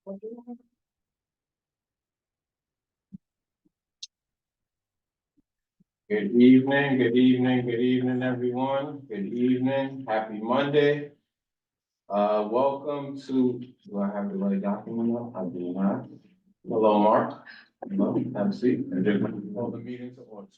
Good evening, good evening, good evening, everyone. Good evening, happy Monday. Welcome to, do I have the right document up? I do not. Hello, Mark. Hello, have a seat. And just call the meeting to order.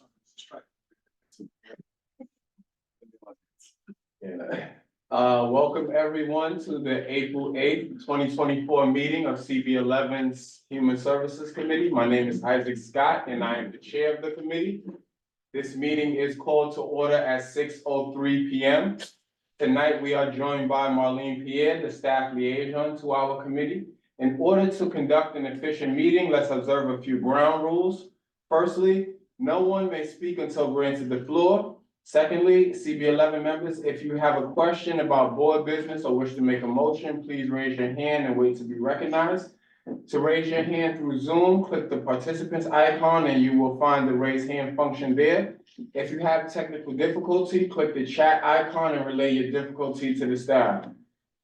Yeah. Welcome everyone to the April 8th, 2024 meeting of CB11's Human Services Committee. My name is Isaac Scott and I am the chair of the committee. This meeting is called to order at 6:03 p.m. Tonight, we are joined by Marlene Pierre, the staff liaison to our committee. In order to conduct an efficient meeting, let's observe a few ground rules. Firstly, no one may speak until granted the floor. Secondly, CB11 members, if you have a question about board business or wish to make a motion, please raise your hand and wait to be recognized. To raise your hand through Zoom, click the participants icon and you will find the raise hand function there. If you have technical difficulty, click the chat icon and relay your difficulty to the staff.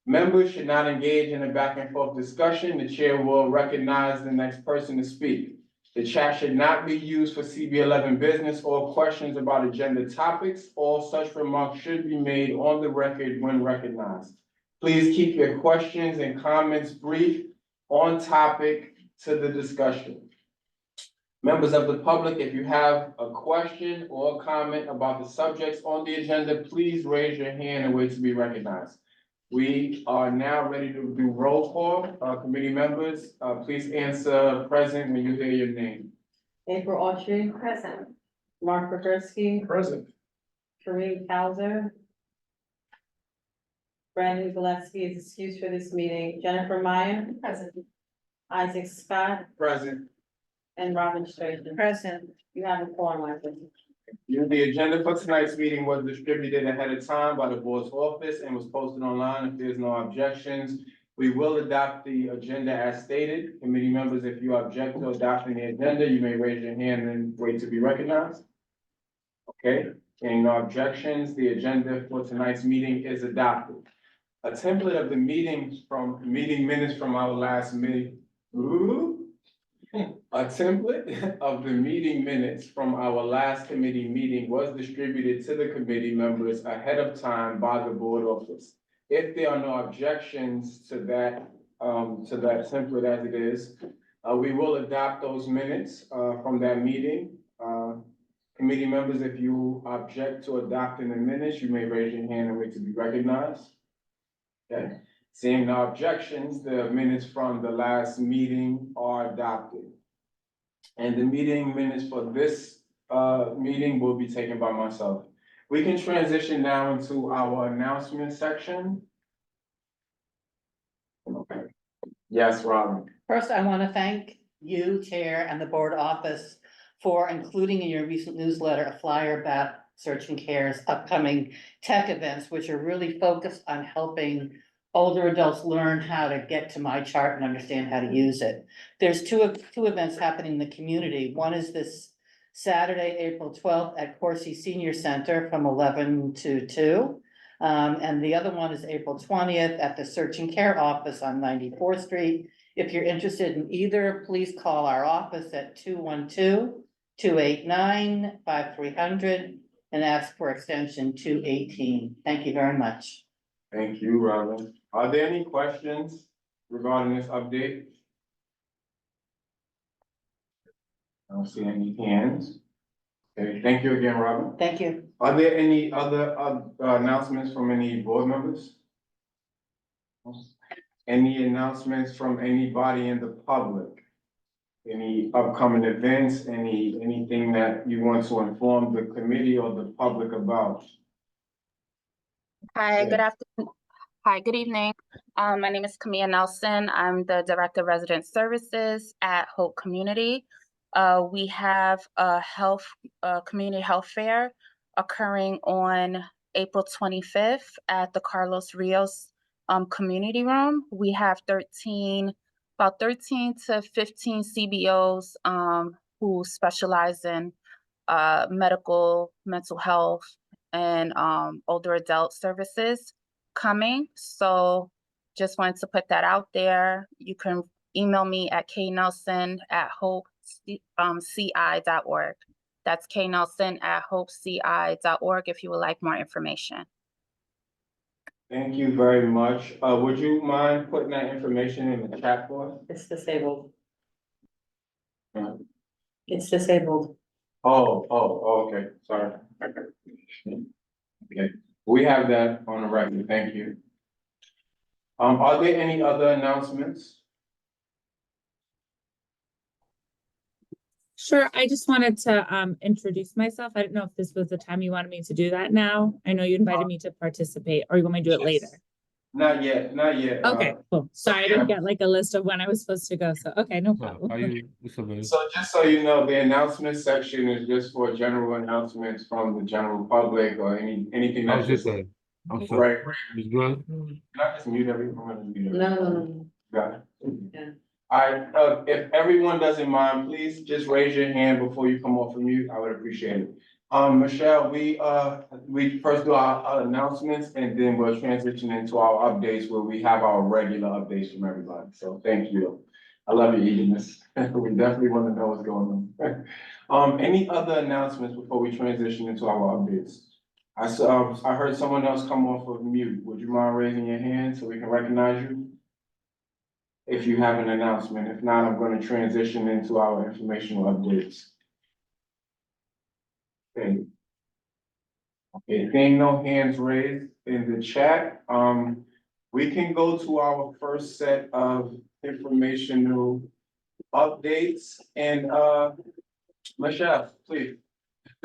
Members should not engage in a back and forth discussion. The chair will recognize the next person to speak. The chat should not be used for CB11 business or questions about agenda topics. All such remarks should be made on the record when recognized. Please keep your questions and comments brief, on topic to the discussion. Members of the public, if you have a question or a comment about the subjects on the agenda, please raise your hand and wait to be recognized. We are now ready to do roll call. Committee members, please answer present when you hear your name. April Autry. Present. Mark Bogursky. Present. Kareem Hauser. Brandon Gillespie is excused for this meeting. Jennifer Meyer. Present. Isaac Scott. Present. And Robin Strader. Present. You have a quorum, I think. The agenda for tonight's meeting was distributed ahead of time by the board's office and was posted online. If there's no objections, we will adopt the agenda as stated. Committee members, if you object to adopting the agenda, you may raise your hand and wait to be recognized. Okay, seeing no objections, the agenda for tonight's meeting is adopted. A template of the meeting minutes from our last meeting. A template of the meeting minutes from our last committee meeting was distributed to the committee members ahead of time by the board office. If there are no objections to that template as it is, we will adopt those minutes from that meeting. Committee members, if you object to adopting the minutes, you may raise your hand and wait to be recognized. Okay. Seeing no objections, the minutes from the last meeting are adopted. And the meeting minutes for this meeting will be taken by myself. We can transition now into our announcement section. Okay. Yes, Robin. First, I want to thank you, Chair, and the board office for including in your recent newsletter a flyer about Search and Care's upcoming tech events, which are really focused on helping older adults learn how to get to my chart and understand how to use it. There's two events happening in the community. One is this Saturday, April 12th at Corsi Senior Center from 11 to 2. And the other one is April 20th at the Search and Care office on 94th Street. If you're interested in either, please call our office at 212-289-5300 and ask for extension 218. Thank you very much. Thank you, Robin. Are there any questions regarding this update? I don't see any hands. Okay, thank you again, Robin. Thank you. Are there any other announcements from any board members? Any announcements from anybody in the public? Any upcoming events, anything that you want to inform the committee or the public about? Hi, Yeah. good afternoon. Hi, good evening. My name is Camilla Nelson. I'm the Director of Resident Services at Hope Community. We have a community health fair occurring on April 25th at the Carlos Rios community room. We have about 13 to 15 CBOs who specialize in medical, mental health, and older adult services coming. So just wanted to put that out there. You can email me at knelson@hopeci.org. That's knelson@hopeci.org if you would like more information. Thank you very much. Would you mind putting that information in the chat for us? It's disabled. Yeah. It's disabled. Okay, sorry. Okay, we have that on the record, thank you. Are there any other announcements? Sure, I just wanted to introduce myself. I don't know if this was the time you wanted me to do that now. I know you invited me to participate, or you want me to do it later? Not yet, not yet. Okay, cool. Sorry, I didn't get like a list of when I was supposed to go, so, okay, no problem. So just so you know, the announcement section is just for general announcements from the general public or anything that's just. I'm sorry. Right, It's good. can I just mute everyone? No. Got it. Yeah. Alright, if everyone doesn't mind, please just raise your hand before you come off of mute, I would appreciate it. Michelle, we first do our announcements and then we'll transition into our updates where we have our regular updates from everybody, so thank you. I love your eagerness, we definitely want to know what's going on. Any other announcements before we transition into our updates? I heard someone else come off of mute, would you mind raising your hand so we can recognize you? If you have an announcement, if not, I'm going to transition into our informational updates. Okay. Okay, seeing no hands raised in the chat, we can go to our first set of informational updates and, Michelle, please.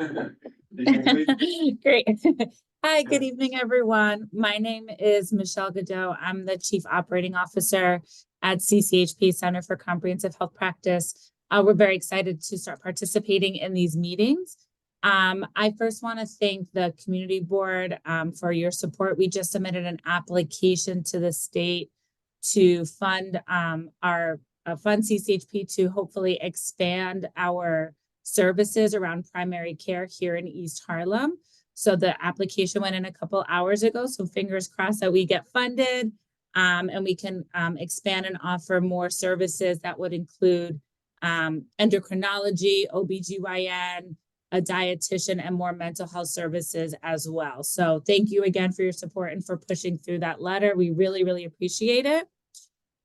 Great. Hi, good evening, everyone. My name is Michelle Godot. I'm the Chief Operating Officer at CCHP, Center for Comprehensive Health Practice. We're very excited to start participating in these meetings. I first want to thank the community board for your support. We just submitted an application to the state to fund fund CCHP to hopefully expand our services around primary care here in East Harlem. So the application went in a couple hours ago, so fingers crossed that we get funded and we can expand and offer more services that would include endocrinology, OBGYN, a dietitian, and more mental health services as well. So thank you again for your support and for pushing through that letter. We really, really appreciate it.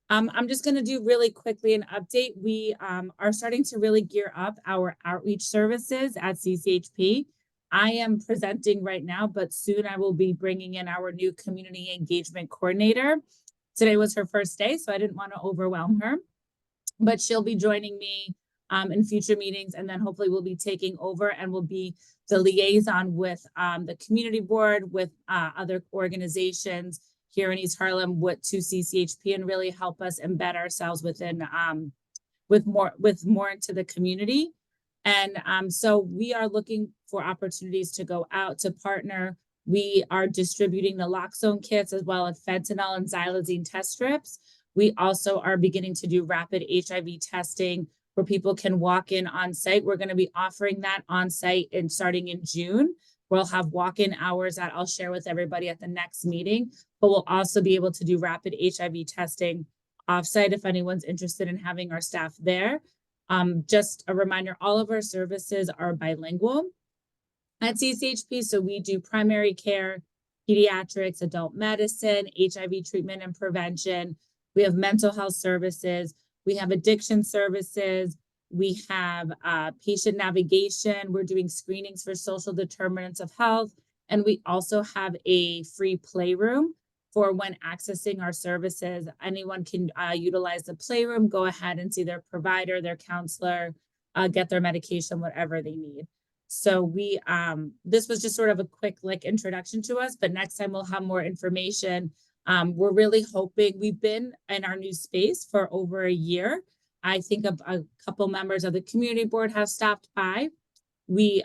I'm just going to do really quickly an update. We are starting to really gear up our outreach services at CCHP. I am presenting right now, but soon I will be bringing in our new community engagement coordinator. Today was her first day, so I didn't want to overwhelm her, but she'll be joining me in future meetings, and then hopefully we'll be taking over and will be the liaison with the community board, with other organizations here in East Harlem to CCHP, and really help us embed ourselves within with more into the community. And so we are looking for opportunities to go out to partner. We are distributing naloxone kits as well as fentanyl and xylazine test strips. We also are beginning to do rapid HIV testing where people can walk in on site. We're going to be offering that on site and starting in June. We'll have walk-in hours that I'll share with everybody at the next meeting, but we'll also be able to do rapid HIV testing offsite if anyone's interested in having our staff there. Just a reminder, all of our services are bilingual at CCHP. So we do primary care, pediatrics, adult medicine, HIV treatment and prevention. We have mental health services. We have addiction services. We have patient navigation. We're doing screenings for social determinants of health. And we also have a free playroom for when accessing our services. Anyone can utilize the playroom, go ahead and see their provider, their counselor, get their medication, whatever they need. So this was just sort of a quick introduction to us, but next time we'll have more information. We're really hoping, we've been in our new space for over a year. I think a couple members of the community board have stopped by. We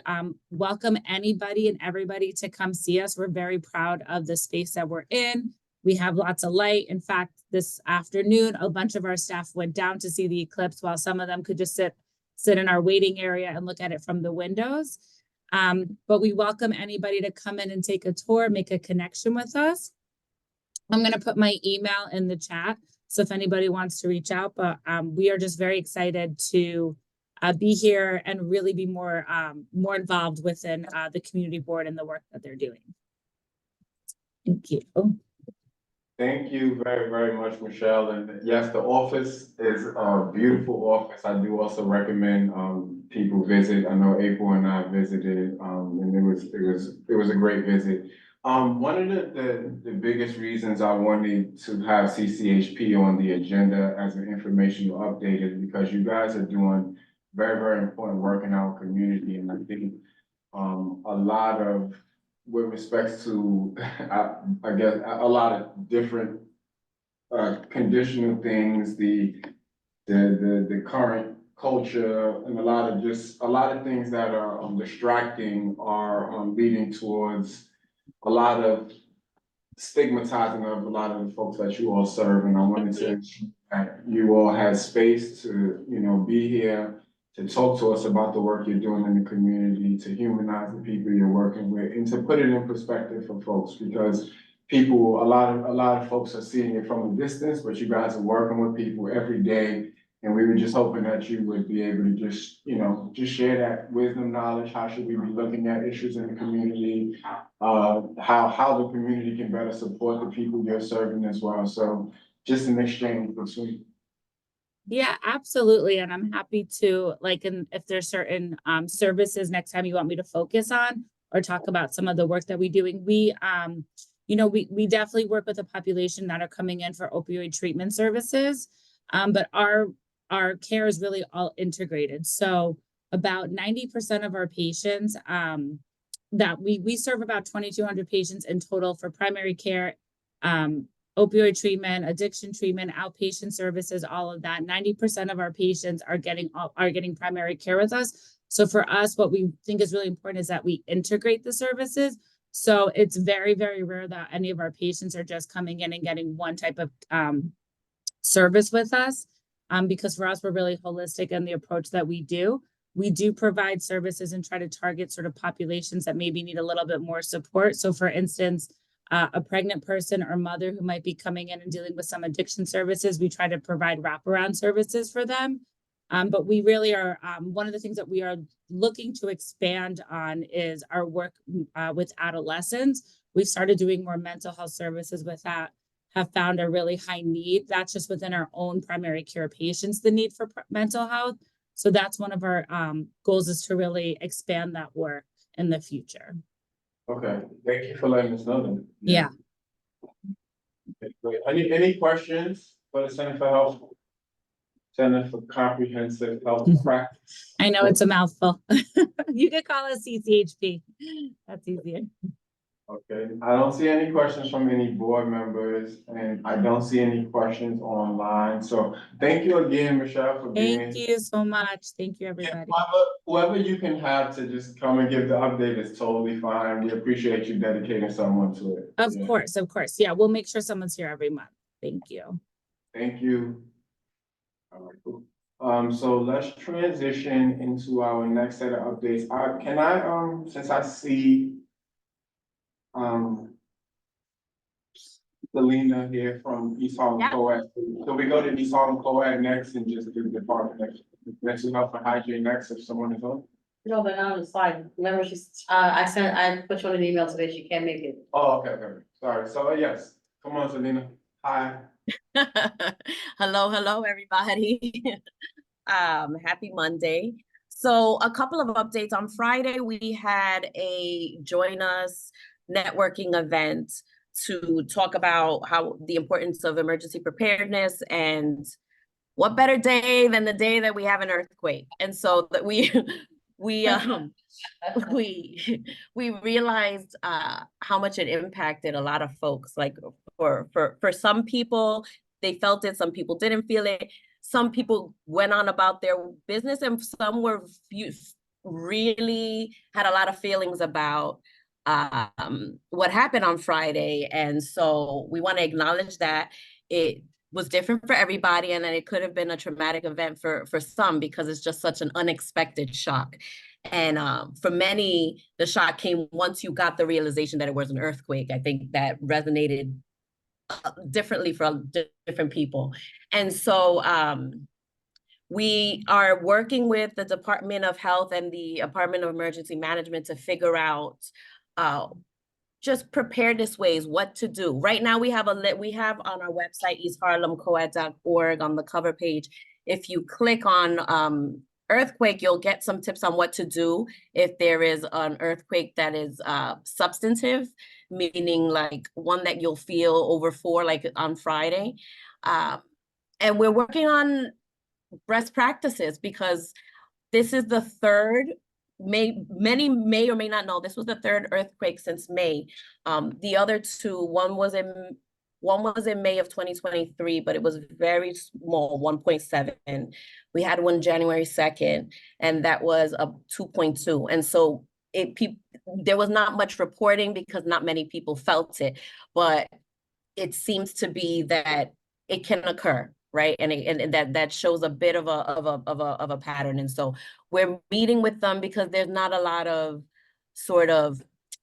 welcome anybody and everybody to come see us. We're very proud of the space that we're in. We have lots of light. In fact, this afternoon, a bunch of our staff went down to see the eclipse while some of them could just sit in our waiting area and look at it from the windows. But we welcome anybody to come in and take a tour, make a connection with us. I'm going to put my email in the chat. So if anybody wants to reach out, but we are just very excited to be here and really be more involved within the community board and the work that they're doing. Thank you. Thank you very, very much, Michelle. And yes, the office is a beautiful office. I do also recommend people visit. I know April and I visited, and it was a great visit. One of the biggest reasons I wanted to have CCHP on the agenda as an informational update is because you guys are doing very, very important work in our community, and I think a lot of, with respects to, I guess, a lot of different conditional things, the current culture, and a lot of things that are distracting are leading towards a lot of stigmatizing of a lot of the folks that you all serve, and I wanted to, that you all had space to, be here to talk to us about the work you're doing in the community, to humanize the people you're working with, and to put it in perspective for folks, because people, a lot of folks are seeing it from a distance, but you guys are working with people every day. And we were just hoping that you would be able to just, just share that wisdom, knowledge. How should we be looking at issues in the community? How the community can better support the people you're serving as well. So just an exchange between. Yeah, absolutely. And I'm happy to, and if there's certain services next time you want me to focus on or talk about some of the work that we're doing, we definitely work with a population that are coming in for opioid treatment services. But our care is really all integrated. So about 90% of our patients that we serve about 2,200 patients in total for primary care, opioid treatment, addiction treatment, outpatient services, all of that. 90% of our patients are getting primary care with us. So for us, what we think is really important is that we integrate the services. So it's very, very rare that any of our patients are just coming in and getting one type of service with us. Because for us, we're really holistic in the approach that we do. We do provide services and try to target sort of populations that maybe need a little bit more support. So for instance, a pregnant person or mother who might be coming in and dealing with some addiction services, we try to provide wraparound services for them. But we really are, one of the things that we are looking to expand on is our work with adolescents. We've started doing more mental health services with that, have found a really high need. That's just within our own primary care patients, the need for mental health. So that's one of our goals, is to really expand that work in the future. Okay, thank you for letting us know that. Yeah. Okay, great. Any questions for the Center for Health? Center for Comprehensive Health Practice. I know it's a mouthful. You could call us CCHP. That's easier. Okay, I don't see any questions from any board members, and I don't see any questions online. So thank you again, Michelle, for being. Thank you so much. Thank you, everybody. Whoever you can have to just come and give the update is totally fine. We appreciate you dedicating someone to it. Of course. Yeah, we'll make sure someone's here every month. Thank you. Thank you. All right, cool. So let's transition into our next set of updates. Can I, since I see Selena here from East Harlem Co-ed. So we go to East Harlem Co-ed next and just do the department next. Mental health and hygiene next if someone is on. No, but on the slide, remember I put you on an email today, she can't make it. Oh, okay. Sorry. So yes, come on, Selena. Hi. Hello, everybody. Happy Monday. So a couple of updates. On Friday, we had a Join Us networking event to talk about how the importance of emergency preparedness, and what better day than the day that we have an earthquake. And so that we realized how much it impacted a lot of folks. Like for some people, they felt it, some people didn't feel it. Some people went on about their business, and some were really had a lot of feelings about what happened on Friday. And so we want to acknowledge that it was different for everybody, and that it could have been a traumatic event for some, because it's just such an unexpected shock. And for many, the shock came once you got the realization that it was an earthquake. I think that resonated differently for different people. And so we are working with the Department of Health and the Department of Emergency Management to figure out just preparedness ways, what to do. Right now we have on our website, eastharlemcoed.org, on the cover page. If you click on earthquake, you'll get some tips on what to do if there is an earthquake that is substantive, meaning like one that you'll feel over 4, like on Friday. And we're working on best practices because this is the third. Many may or may not know, this was the third earthquake since May. The other two, one was in May of 2023, but it was very small, 1.7. We had one January 2nd, and that was a 2.2. And so there was not much reporting because not many people felt it, but it seems to be that it can occur, right? And that shows a bit of a pattern. And so we're meeting with them because there's not a lot of sort of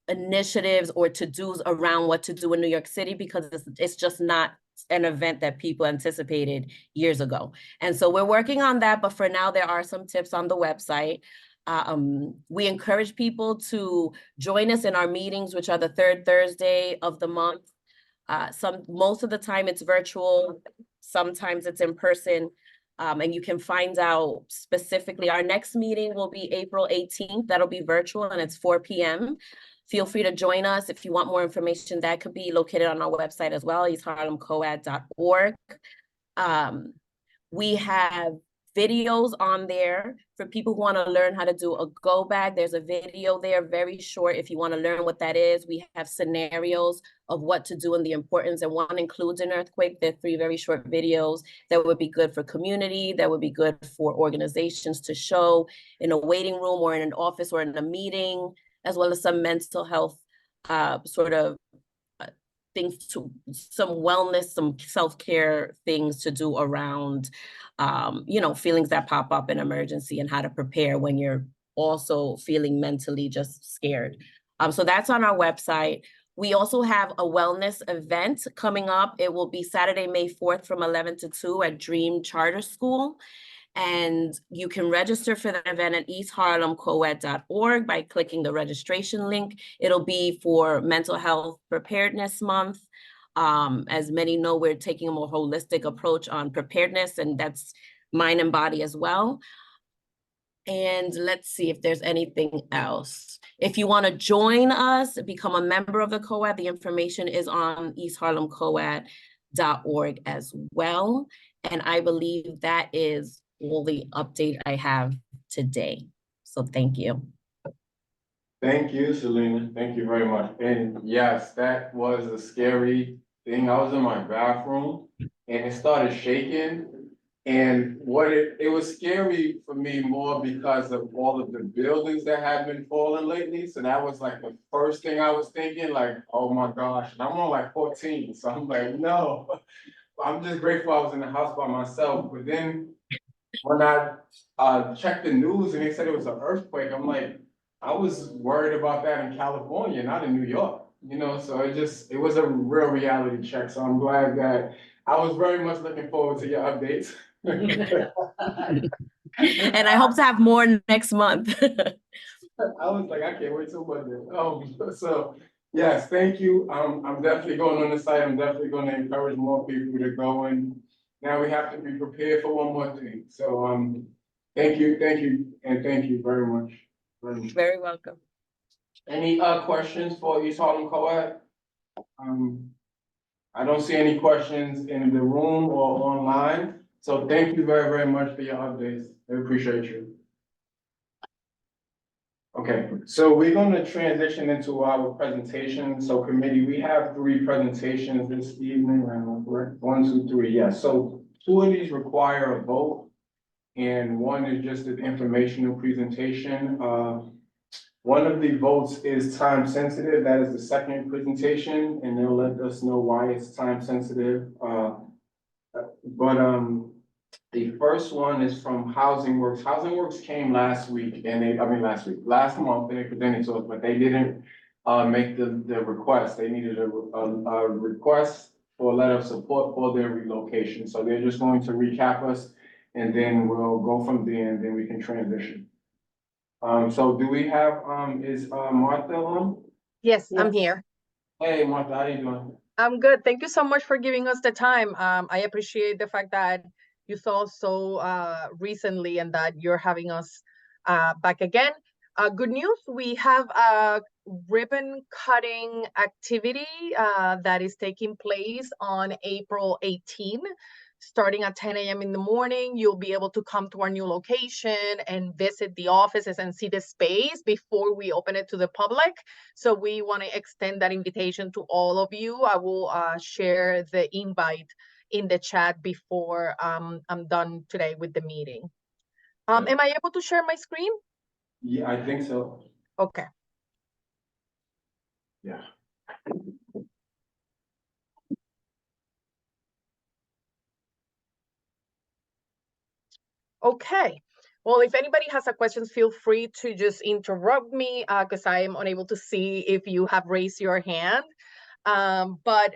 initiatives or to-dos around what to do in New York City because it's just not an event that people anticipated years ago. And so we're working on that, but for now, there are some tips on the website. We encourage people to join us in our meetings, which are the third Thursday of the month. Most of the time it's virtual, sometimes it's in person, and you can find out specifically. Our next meeting will be April 18th. That'll be virtual and it's 4 p.m. Feel free to join us. If you want more information, that could be located on our website as well, eastharlemcoed.org. We have videos on there for people who want to learn how to do a go bag. There's a video there, very short, if you want to learn what that is. We have scenarios of what to do and the importance, and one includes an earthquake. There are 3 very short videos that would be good for community, that would be good for organizations to show in a waiting room or in an office or in a meeting, as well as some mental health sort of things, to some wellness, some self-care things to do around feelings that pop up in emergency and how to prepare when you're also feeling mentally just scared. So that's on our website. We also have a wellness event coming up. It will be Saturday, May 4th from 11 to 2 at Dream Charter School. And you can register for the event at eastharlemcoed.org by clicking the registration link. It'll be for Mental Health Preparedness Month. As many know, we're taking a more holistic approach on preparedness, and that's mind and body as well. And let's see if there's anything else. If you want to join us, become a member of the COED, the information is on eastharlemcoed.org as well. And I believe that is all the update I have today. So thank you. Thank you, Selena. Thank you very much. And yes, that was a scary thing. I was in my bathroom and it started shaking. And it was scary for me more because of all of the buildings that have been falling lately. So that was like the first thing I was thinking, like, oh my gosh. And I'm on like 14. So I'm like, no. I'm just grateful I was in the house by myself. But then when I checked the news and they said it was an earthquake, I'm like, I was worried about that in California, not in New York, so it was a real reality check. So I'm glad that I was very much looking forward to your updates. And I hope to have more next month. I was like, I can't wait till Monday. So yes, thank you. I'm definitely going on the site. I'm definitely going to encourage more people to go, and now we have to be prepared for one more thing. So thank you, and thank you very much. Very welcome. Any questions for East Harlem Co-op? I don't see any questions in the room or online. So thank you very, very much for your updates. I appreciate you. Okay, so we're going to transition into our presentation. So committee, we have 3 presentations this evening. 1, 2, 3. Yes. So 2 of these require a vote, and 1 is just an informational presentation. One of the votes is time sensitive. That is the second presentation, and they'll let us know why it's time sensitive. The first one is from Housing Works. Housing Works came last month, and they presented to us, but they didn't make the request. They needed a request for a letter of support for their relocation. So they're just going to recap us, and then we'll go from there, and then we can transition. So do we have, is, Martha on? Yes, I'm Yes. here. Hey, Martha, how you doing? I'm good. Thank you so much for giving us the time. I appreciate the fact that you saw so recently and that you're having us back again. Good news, we have a ribbon cutting activity that is taking place on April 18. Starting at 10 a.m. in the morning, you'll be able to come to our new location and visit the offices and see the space before we open it to the public. So we want to extend that invitation to all of you. I will share the invite in the chat before I'm done today with the meeting. Am I able to share my screen? Yeah, I think so. Okay. Yeah. Okay. Well, if anybody has a question, feel free to just interrupt me because I am unable to see if you have raised your hand. But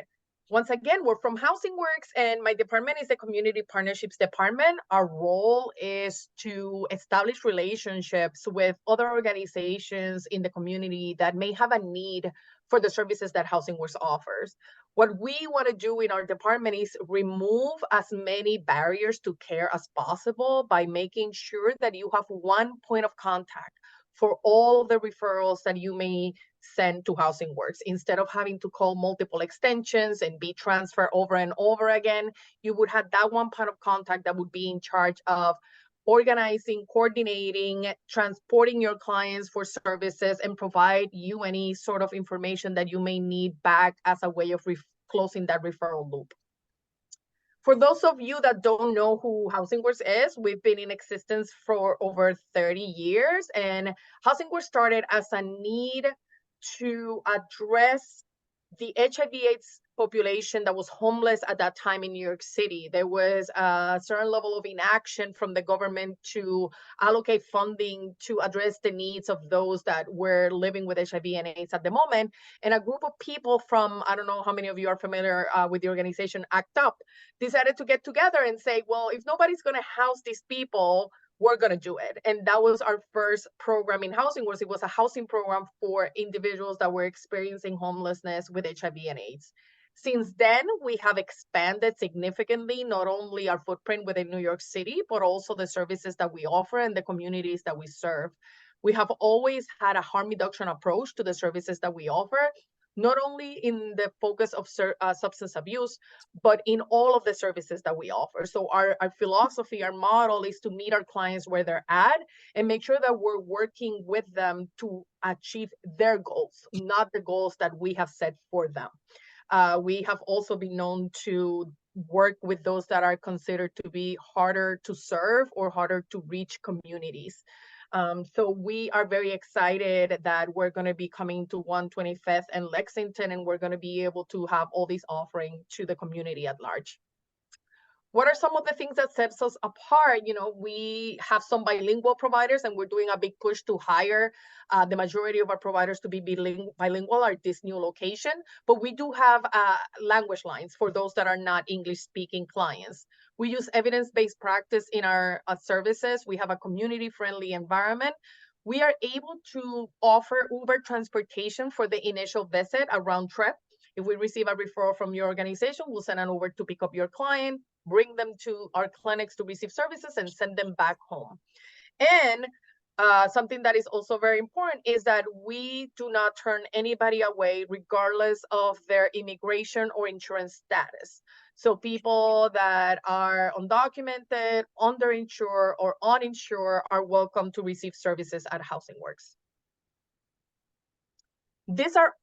once again, we're from Housing Works, and my department is the Community Partnerships Department. Our role is to establish relationships with other organizations in the community that may have a need for the services that Housing Works offers. What we want to do in our department is remove as many barriers to care as possible by making sure that you have one point of contact for all the referrals that you may send to Housing Works. Instead of having to call multiple extensions and be transferred over and over again, you would have that one point of contact that would be in charge of organizing, coordinating, transporting your clients for services, and provide you any sort of information that you may need back as a way of closing that referral loop. For those of you that don't know who Housing Works is, we've been in existence for over 30 years, and Housing Works started as a need to address the HIV/AIDS population that was homeless at that time in New York City. There was a certain level of inaction from the government to allocate funding to address the needs of those that were living with HIV and AIDS at the moment. And a group of people from, I don't know how many of you are familiar with the organization ACT UP, decided to get together and say, well, if nobody's going to house these people, we're going to do it. And that was our first program in Housing Works. It was a housing program for individuals that were experiencing homelessness with HIV and AIDS. Since then, we have expanded significantly, not only our footprint within New York City, but also the services that we offer and the communities that we serve. We have always had a harm reduction approach to the services that we offer, not only in the focus of substance abuse, but in all of the services that we offer. So our philosophy, our model is to meet our clients where they're at and make sure that we're working with them to achieve their goals, not the goals that we have set for them. We have also been known to work with those that are considered to be harder to serve or harder to reach communities. So we are very excited that we're going to be coming to 125th and Lexington, and we're going to be able to have all these offerings to the community at large. What are some of the things that sets us apart? You know, we have some bilingual providers, and we're doing a big push to hire the majority of our providers to be bilingual at this new location. But we do have language lines for those that are not English-speaking clients. We use evidence-based practice in our services. We have a community-friendly environment. We are able to offer Uber transportation for the initial visit, a round trip. If we receive a referral from your organization, we'll send an Uber to pick up your client, bring them to our clinics to receive services, and send them back home. And something that is also very important is that we do not turn anybody away regardless of their immigration or insurance status. So people that are undocumented, underinsured, or uninsured are welcome to receive services at Housing Works. These are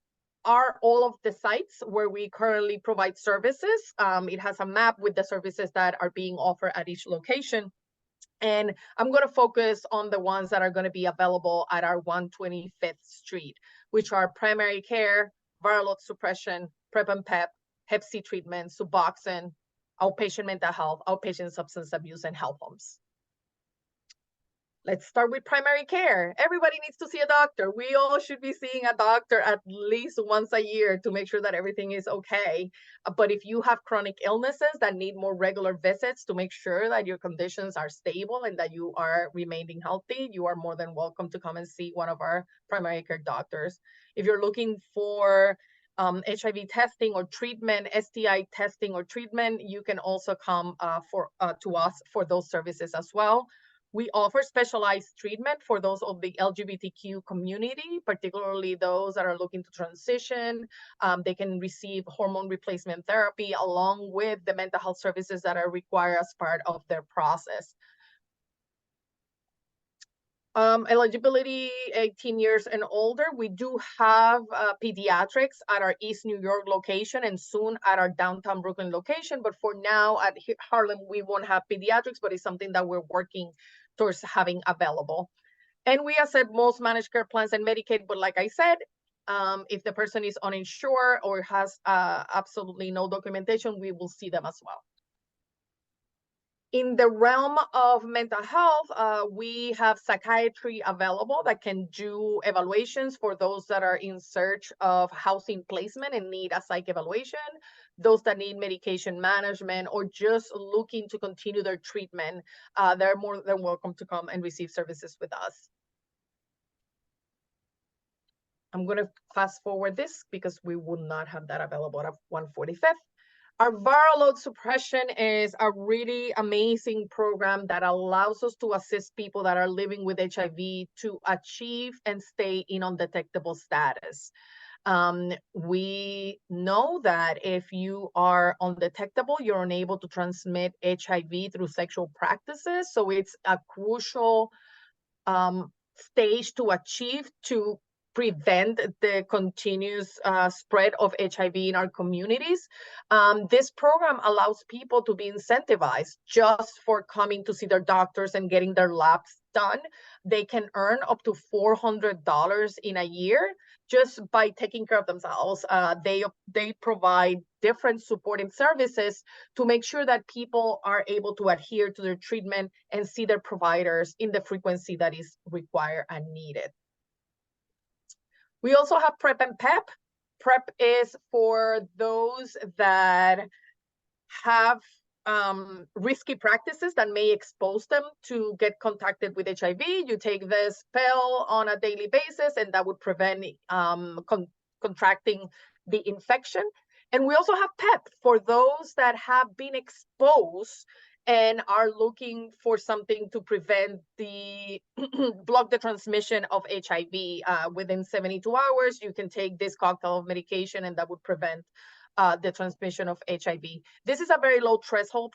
all of the sites where we currently provide services. It has a map with the services that are being offered at each location. And I'm going to focus on the ones that are going to be available at our 125th Street, which are primary care, viral load suppression, PrEP and PEP, Hep C treatment, Suboxone, outpatient mental health, outpatient substance abuse, and health homes. Let's start with primary care. Everybody needs to see a doctor. We all should be seeing a doctor at least once a year to make sure that everything is okay. But if you have chronic illnesses that need more regular visits to make sure that your conditions are stable and that you are remaining healthy, you are more than welcome to come and see one of our primary care doctors. If you're looking for HIV testing or treatment, STI testing or treatment, you can also come to us for those services as well. We offer specialized treatment for those of the LGBTQ community, particularly those that are looking to transition. They can receive hormone replacement therapy along with the mental health services that are required as part of their process. Eligibility 18 years and older. We do have pediatrics at our East New York location and soon at our downtown Brooklyn location. But for now at Harlem, we won't have pediatrics, but it's something that we're working towards having available. And we accept most managed care plans and Medicaid. But like I said, if the person is uninsured or has absolutely no documentation, we will see them as well. In the realm of mental health, we have psychiatry available that can do evaluations for those that are in search of housing placement and need a psych evaluation, those that need medication management, or just looking to continue their treatment. They're more than welcome to come and receive services with us. I'm going to fast forward this because we will not have that available at 145th. Our viral load suppression is a really amazing program that allows us to assist people that are living with HIV to achieve and stay in undetectable status. We know that if you are undetectable, you're unable to transmit HIV through sexual practices. So it's a crucial stage to achieve to prevent the continuous spread of HIV in our communities. This program allows people to be incentivized just for coming to see their doctors and getting their labs done. They can earn up to $400 in a year just by taking care of themselves. They provide different supporting services to make sure that people are able to adhere to their treatment and see their providers in the frequency that is required and needed. We also have PrEP and PEP. PrEP is for those that have risky practices that may expose them to get contacted with HIV. You take this pill on a daily basis, and that would prevent contracting the infection. And we also have PEP for those that have been exposed and are looking for something to prevent block the transmission of HIV. Within 72 hours, you can take this cocktail of medication, and that would prevent the transmission of HIV. This is a very low threshold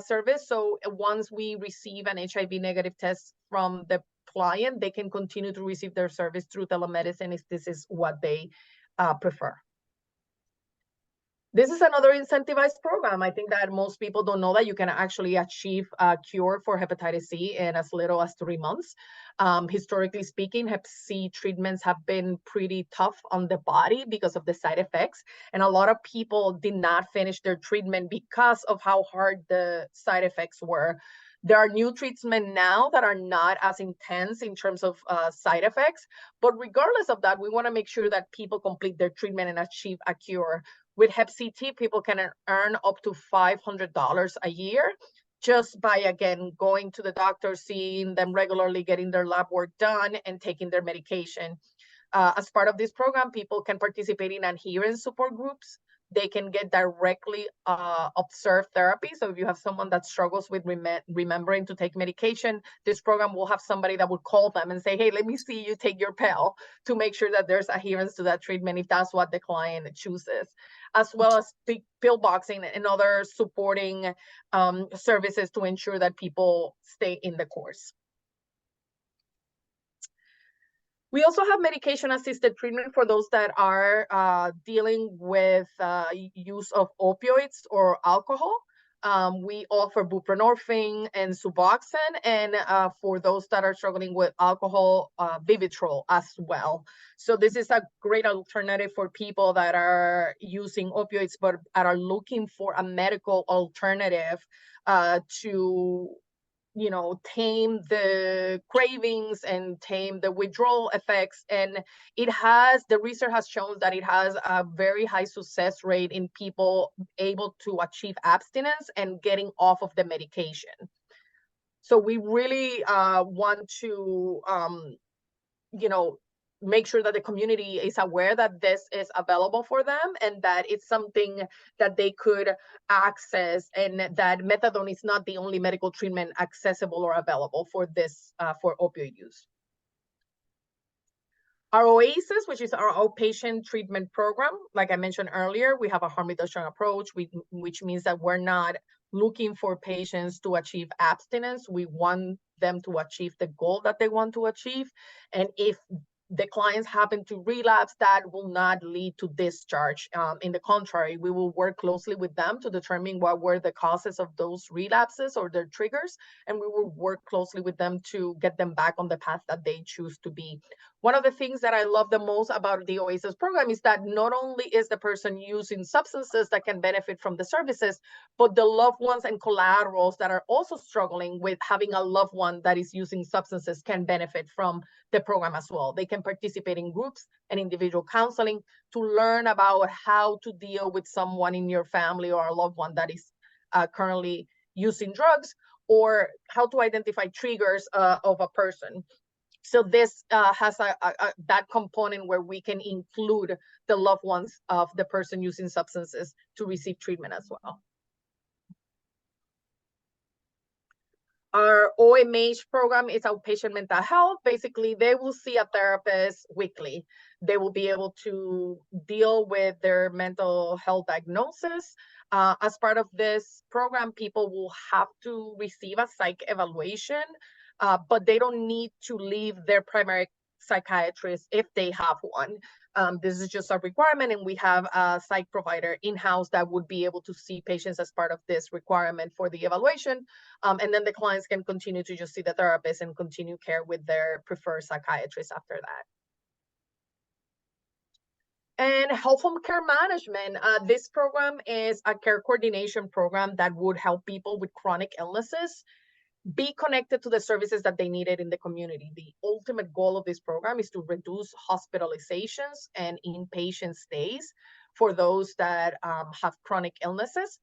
service. So once we receive an HIV negative test from the client, they can continue to receive their service through telemedicine if this is what they prefer. This is another incentivized program. I think that most people don't know that you can actually achieve a cure for hepatitis C in as little as 3 months. Historically speaking, hep C treatments have been pretty tough on the body because of the side effects. And a lot of people did not finish their treatment because of how hard the side effects were. There are new treatments now that are not as intense in terms of side effects. But regardless of that, we want to make sure that people complete their treatment and achieve a cure. With Hep CT, people can earn up to $500 a year just by, again, going to the doctor, seeing them regularly, getting their lab work done, and taking their medication. As part of this program, people can participate in adherence support groups. They can get directly observed therapy. So if you have someone that struggles with remembering to take medication, this program will have somebody that would call them and say, hey, let me see you take your pill, to make sure that there's adherence to that treatment if that's what the client chooses, as well as pill boxing and other supporting services to ensure that people stay in the course. We also have medication-assisted treatment for those that are dealing with use of opioids or alcohol. We offer buprenorphine and Suboxone, and for those that are struggling with alcohol, Vivitrol as well. So this is a great alternative for people that are using opioids but are looking for a medical alternative to tame the cravings and tame the withdrawal effects. And the research has shown that it has a very high success rate in people able to achieve abstinence and getting off of the medication. So we really want to, make sure that the community is aware that this is available for them and that it's something that they could access, and that methadone is not the only medical treatment accessible or available for this, for opioid use. Our OASIS, which is our outpatient treatment program, like I mentioned earlier, we have a harm reduction approach, which means that we're not looking for patients to achieve abstinence. We want them to achieve the goal that they want to achieve. And if the clients happen to relapse, that will not lead to discharge. In the contrary, we will work closely with them to determine what were the causes of those relapses or their triggers, and we will work closely with them to get them back on the path that they choose to be. One of the things that I love the most about the OASIS program is that not only is the person using substances that can benefit from the services, but the loved ones and collaterals that are also struggling with having a loved one that is using substances can benefit from the program as well. They can participate in groups and individual counseling to learn about how to deal with someone in your family or a loved one that is currently using drugs, or how to identify triggers of a person. So this has that component where we can include the loved ones of the person using substances to receive treatment as well. Our OMH program is outpatient mental health. Basically, they will see a therapist weekly. They will be able to deal with their mental health diagnosis. As part of this program, people will have to receive a psych evaluation, but they don't need to leave their primary psychiatrist if they have one. This is just a requirement, and we have a psych provider in-house that would be able to see patients as part of this requirement for the evaluation. And then the clients can continue to just see the therapist and continue care with their preferred psychiatrist after that. And health home care management. This program is a care coordination program that would help people with chronic illnesses be connected to the services that they needed in the community. The ultimate goal of this program is to reduce hospitalizations and inpatient stays for those that have chronic illnesses.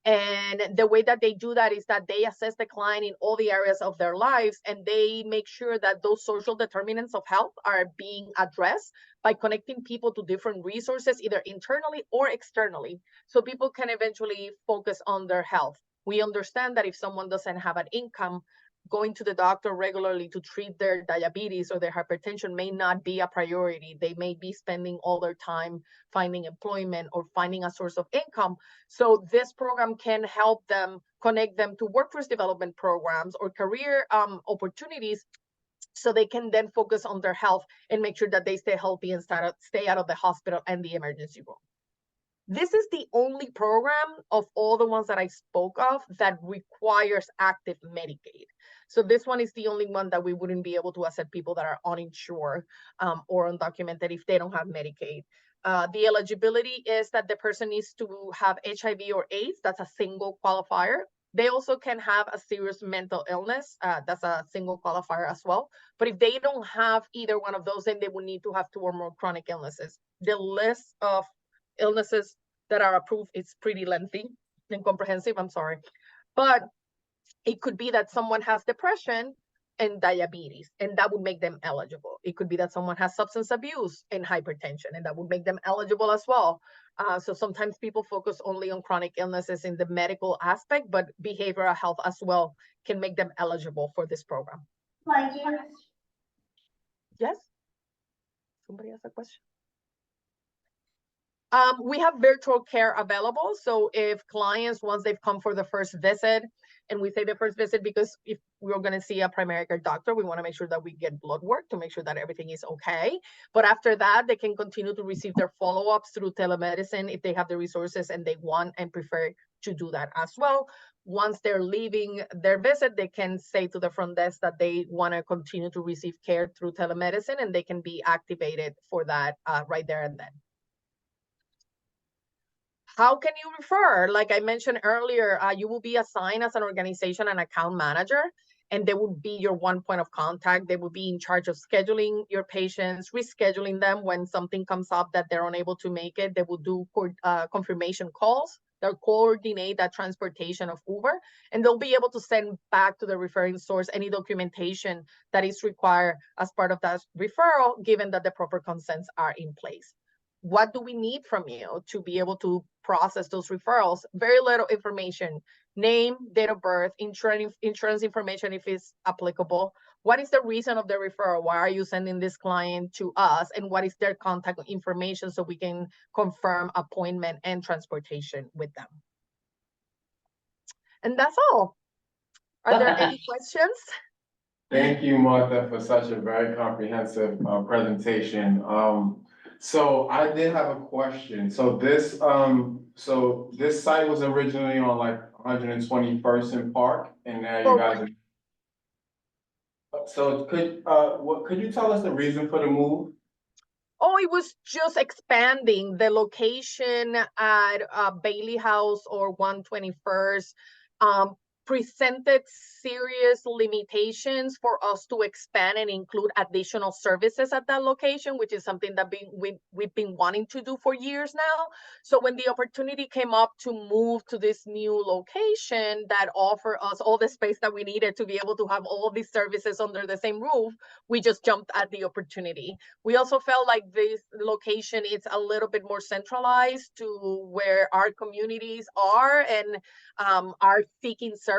And the way that they do that is that they assess the client in all the areas of their lives, and they make sure that those social determinants of health are being addressed by connecting people to different resources, either internally or externally, so people can eventually focus on their health. We understand that if someone doesn't have an income, going to the doctor regularly to treat their diabetes or their hypertension may not be a priority. They may be spending all their time finding employment or finding a source of income. So this program can help them, connect them to workforce development programs or career opportunities, so they can then focus on their health and make sure that they stay healthy and stay out of the hospital and the emergency room. This is the only program of all the ones that I spoke of that requires active Medicaid. So this one is the only one that we wouldn't be able to accept people that are uninsured or undocumented if they don't have Medicaid. The eligibility is that the person needs to have HIV or AIDS. That's a single qualifier. They also can have a serious mental illness. That's a single qualifier as well. But if they don't have either one of those, then they would need to have 2 or more chronic illnesses. The list of illnesses that are approved, it's pretty lengthy and comprehensive, I'm sorry. But it could be that someone has depression and diabetes, and that would make them eligible. It could be that someone has substance abuse and hypertension, and that would make them eligible as well. So sometimes people focus only on chronic illnesses in the medical aspect, but behavioral health as well can make them eligible for this program. Yes? Somebody has a question? We have virtual care available. So if clients, once they've come for the first visit, and we say the first visit because if we're going to see a primary care doctor, we want to make sure that we get blood work to make sure that everything is okay. But after that, they can continue to receive their follow-ups through telemedicine if they have the resources and they want and prefer to do that as well. Once they're leaving their visit, they can say to the front desk that they want to continue to receive care through telemedicine, and they can be activated for that right there and then. How can you refer? Like I mentioned earlier, you will be assigned as an organization and account manager, and they would be your one point of contact. They would be in charge of scheduling your patients, rescheduling them when something comes up that they're unable to make it. They will do confirmation calls. They'll coordinate that transportation of Uber, and they'll be able to send back to the referring source any documentation that is required as part of that referral, given that the proper consents are in place. What do we need from you to be able to process those referrals? Very little information: name, date of birth, insurance information if it's applicable. What is the reason of the referral? Why are you sending this client to us? And what is their contact information so we can confirm appointment and transportation with them? And that's all. Are there any questions? Thank you, Martha, for such a very comprehensive presentation. So I did have a question. So this site was originally on like 121st and Park, and now you guys are. So could you tell us the reason for the move? Oh, it was just expanding the location at Bailey House or 121st. Presented serious limitations for us to expand and include additional services at that location, which is something that we've been wanting to do for years now. So when the opportunity came up to move to this new location that offered us all the space that we needed to be able to have all these services under the same roof, we just jumped at the opportunity. We also felt like this location is a little bit more centralized to where our communities are and are seeking services.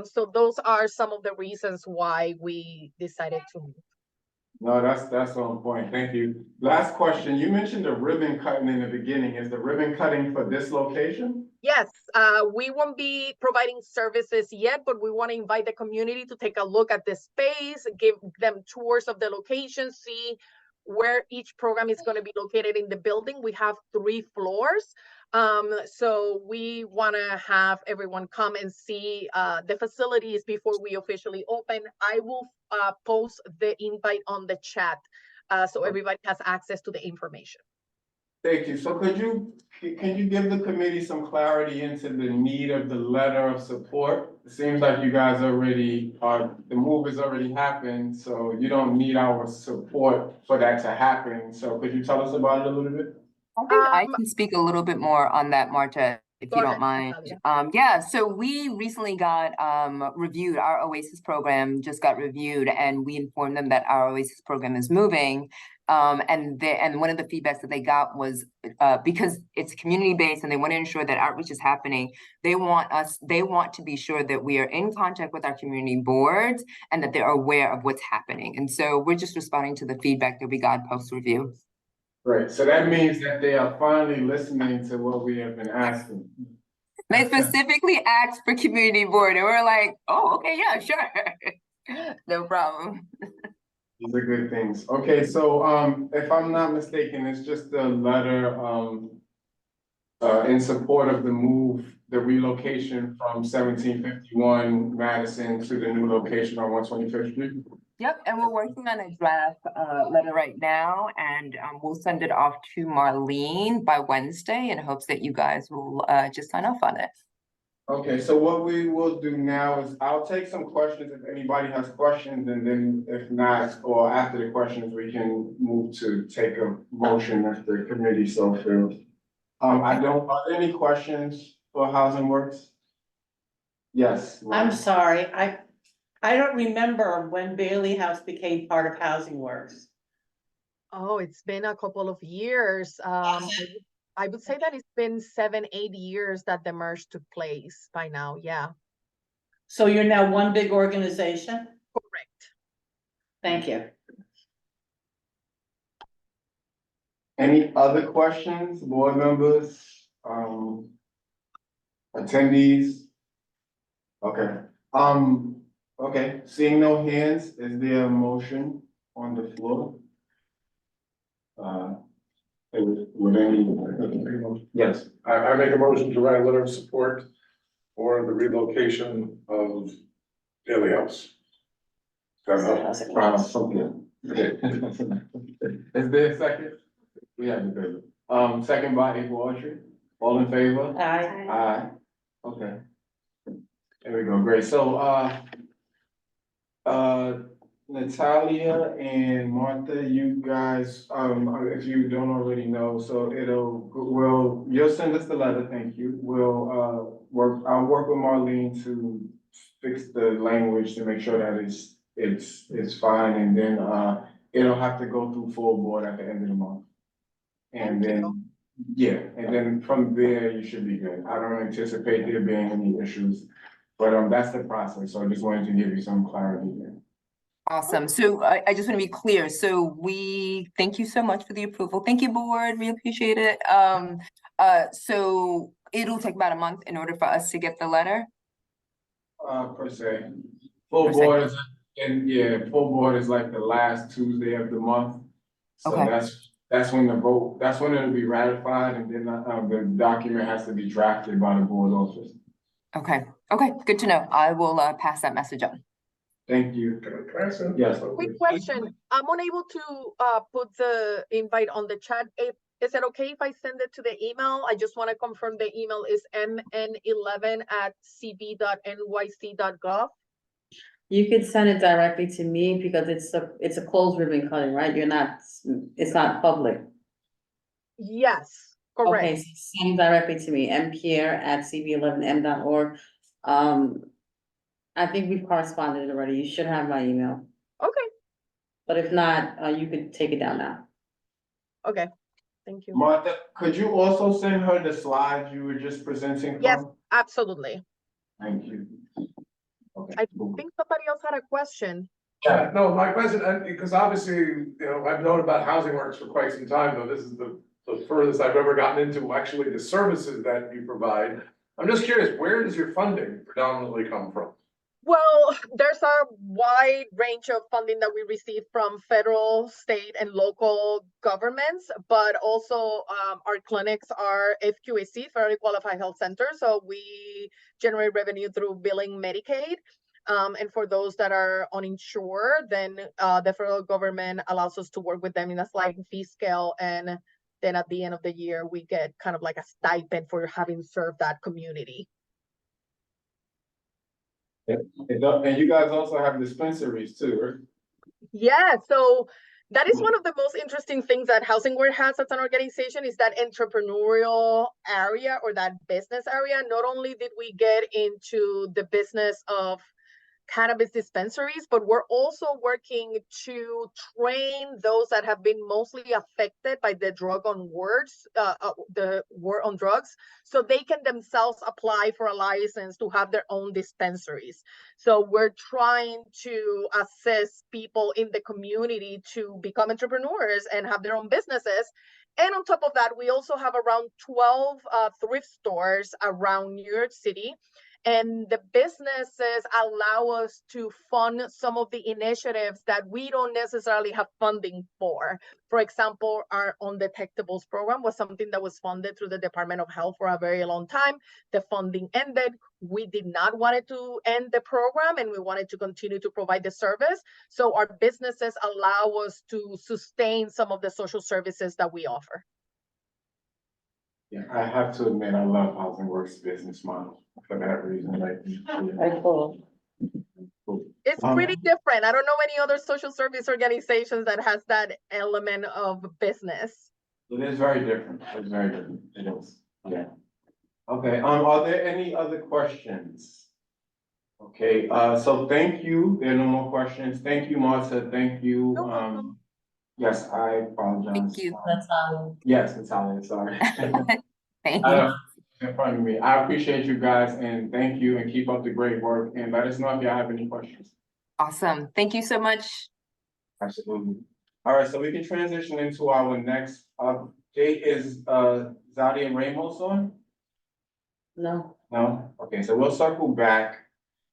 So those are some of the reasons why we decided to move. No, that's on point. Thank you. Last question. You mentioned the ribbon cutting in the beginning. Is the ribbon cutting for this location? Yes, we won't be providing services yet, but we want to invite the community to take a look at the space, give them tours of the location, see where each program is going to be located in the building. We have 3 floors. So we want to have everyone come and see the facilities before we officially open. I will post the invite on the chat so everybody has access to the information. Thank you. So can you give the committee some clarity into the need of the letter of support? It seems like you guys already the move has already happened, so you don't need our support for that to happen. So could you tell us about it a little bit? I think I can speak a little bit more on that, Marta, if you don't mind. Yeah, so we recently got reviewed. Our OASIS program just got reviewed, and we informed them that our OASIS program is moving. And one of the feedbacks that they got was because it's community-based and they want to ensure that outreach is happening, they want to be sure that we are in contact with our community boards and that they're aware of what's happening. And so we're just responding to the feedback that we got post-review. Right, so that means that they are finally listening to what we have been asking. They specifically asked for community board, and we're like, oh, okay, yeah, sure. No problem. These are good things. Okay, so if I'm not mistaken, it's just a letter in support of the move, the relocation from 1751 Madison to the new location on 125th Street. Yep, and we're working on a draft letter right now, and we'll send it off to Marlene by Wednesday in hopes that you guys will just sign off on it. Okay, so what we will do now is I'll take some questions if anybody has questions, and then if not, or after the questions, we can move to take a motion if the committee so feels. Are there any questions for Housing Works? Yes. I'm sorry, I don't remember when Bailey House became part of Housing Works. Oh, it's been a couple of years. I would say that it's been 7-8 years that the merge took place by now. Yeah. So you're now one big organization? Correct. Thank you. Any other questions, board members, attendees? Okay, okay, seeing no hands, is there a motion on the floor? Would any, yes, I make a motion to write a letter of support for the relocation of Daily House. okay. Is there a second? We have a favor. Second by April Autry, all in favor? Aye. Aye. Okay. There we go, great. So, Natalia and Martha, you guys, if you don't already know, so you'll send us the letter, thank you. I'll work with Marlene to fix the language to make sure that it's fine, and then, it'll have to go through full board at the end of the month. And Thank you. then, yeah, and then from there, you should be good. I don't anticipate there being any issues, but, that's the process, so I just wanted to give you some clarity there. Awesome. So I just want to be clear. So we thank you so much for the approval. Thank you, board. We appreciate it. So it'll take about a month in order for us to get the letter. Per se. Full Per se. board is, full board is like the last Tuesday of the month. So Okay. that's when that's when it'll be ratified, and then, the document has to be drafted by the board office. Okay. Okay. Good to know. I will pass that message on. Thank you. Can I ask a- Yes. Quick question. I'm unable to put the invite on the chat. Is it okay if I send it to the email? I just want to confirm the email is mn11@cb.nyc.gov. You could send it directly to me because it's a closed ribbon cutting, right? It's not public. Yes, Okay, correct. so send directly to me, mpierre@cb11m.org. I think we've corresponded already. You should have my email, Okay, but if not, you could take it down now. okay. Thank you. Martha, could you also send her the slides you were just presenting? Yes, absolutely. Thank you. Okay. I think somebody else had a question. Yeah, no, my question, because obviously, you know, I've known about Housing Works for quite some time, though this is the furthest I've ever gotten into actually the services that you provide. I'm just curious, where does your funding predominantly come from? Well, there's a wide range of funding that we receive from federal, state, and local governments, but also our clinics are FQAC, Federally Qualified Health Centers, so we generate revenue through billing Medicaid. And for those that are uninsured, then the federal government allows us to work with them in a sliding fee scale, and then at the end of the year, we get kind of like a stipend for having served that community. And you guys also have dispensaries too, right? Yeah, so that is one of the most interesting things that Housing World has as an organization, is that entrepreneurial area or that business area. Not only did we get into the business of cannabis dispensaries, but we're also working to train those that have been mostly affected by the war on drugs, so they can themselves apply for a license to have their own dispensaries. So we're trying to assist people in the community to become entrepreneurs and have their own businesses. And on top of that, we also have around 12 thrift stores around New York City. And the businesses allow us to fund some of the initiatives that we don't necessarily have funding for. For example, our Undetectables program was something that was funded through the Department of Health for a very long time. The funding ended. We did not want it to end the program, and we wanted to continue to provide the service. So our businesses allow us to sustain some of the social services that we offer. Yeah, I have to admit, I love Housing Works business model for that reason, like. Very cool. It's pretty different. I don't know any other social service organizations that has that element of business. It is very different. It's very different. It is. Yeah. Okay, are there any other questions? Okay, so thank you. There are no more questions. Thank you, Martha. Thank you. No problem. Yes, I apologize. Thank you. Yes, Natalia, sorry. Thank I you. don't, in front of me. I appreciate you guys, and thank you, and keep up the great work, and let us know if you have any questions. Awesome. Thank you so much. Absolutely. All right, so we can transition into our next update. Is Zadia Ramos on? No, No? Okay, so we'll circle back.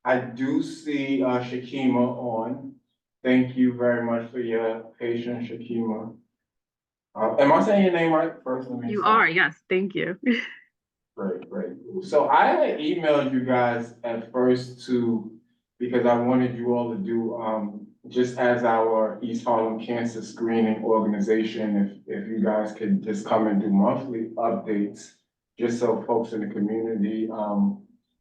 I do see Shakima on. Thank you very much for your patience, Shakima. Am I saying your name right first? You are, yes, thank you. Great, great. So I had emailed you guys at first because I wanted you all to do, just as our East Harlem Cancer Screening Organization, if you guys could just come and do monthly updates, just so folks in the community,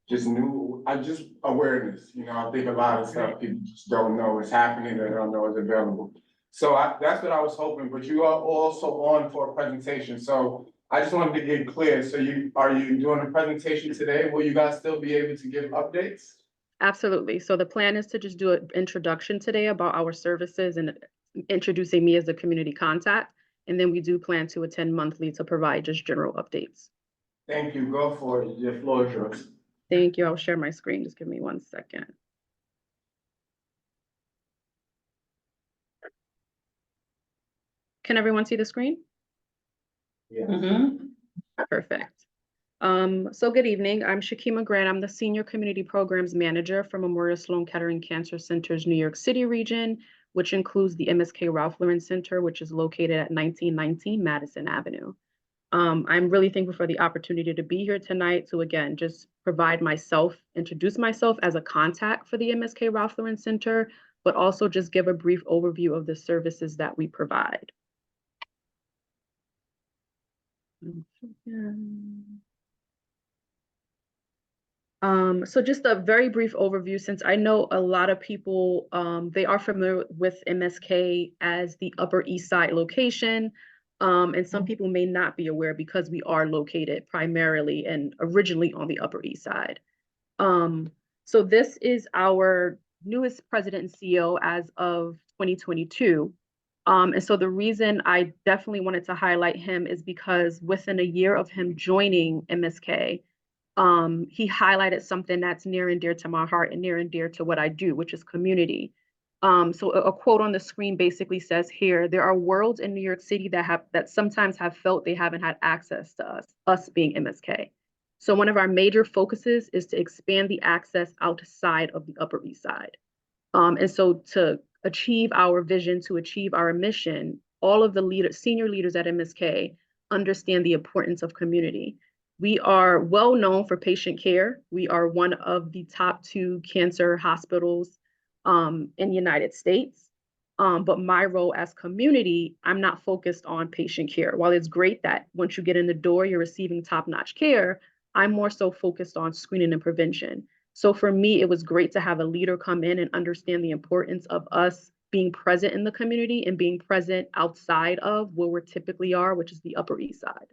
just new, just awareness, you know, I think a lot of stuff people just don't know is happening, they don't know is available. So that's what I was hoping, but you are also on for a presentation, so I just wanted to get clear, so are you doing a presentation today? Will you guys still be able to give updates? Absolutely. So the plan is to just do an introduction today about our services and introducing me as a community contact. And then we do plan to attend monthly to provide just general updates. Thank you, go for it, your floor is yours. Thank you. I'll share my screen. Just give me 1 second. Can everyone see the screen? Yeah. Perfect. So good evening. I'm Shakima Grant. I'm the Senior Community Programs Manager for Memorial Sloan Kettering Cancer Center's New York City region, which includes the MSK Ralph Lauren Center, which is located at 1919 Madison Avenue. I'm really thankful for the opportunity to be here tonight to, again, just introduce myself as a contact for the MSK Ralph Lauren Center, but also just give a brief overview of the services that we provide. So just a very brief overview, since I know a lot of people, they are familiar with MSK as the Upper East Side location. And some people may not be aware because we are located primarily and originally on the Upper East Side. So this is our newest president and CEO as of 2022. And so the reason I definitely wanted to highlight him is because within a year of him joining MSK, he highlighted something that's near and dear to my heart and near and dear to what I do, which is community. So a quote on the screen basically says here, there are worlds in New York City that sometimes have felt they haven't had access to us being MSK. So one of our major focuses is to expand the access outside of the Upper East Side. And so to achieve our vision, to achieve our mission, all of the senior leaders at MSK understand the importance of community. We are well known for patient care. We are one of the top 2 cancer hospitals in the United States. But my role as community, I'm not focused on patient care. While it's great that once you get in the door, you're receiving top-notch care, I'm more so focused on screening and prevention. So for me, it was great to have a leader come in and understand the importance of us being present in the community and being present outside of where we typically are, which is the Upper East Side.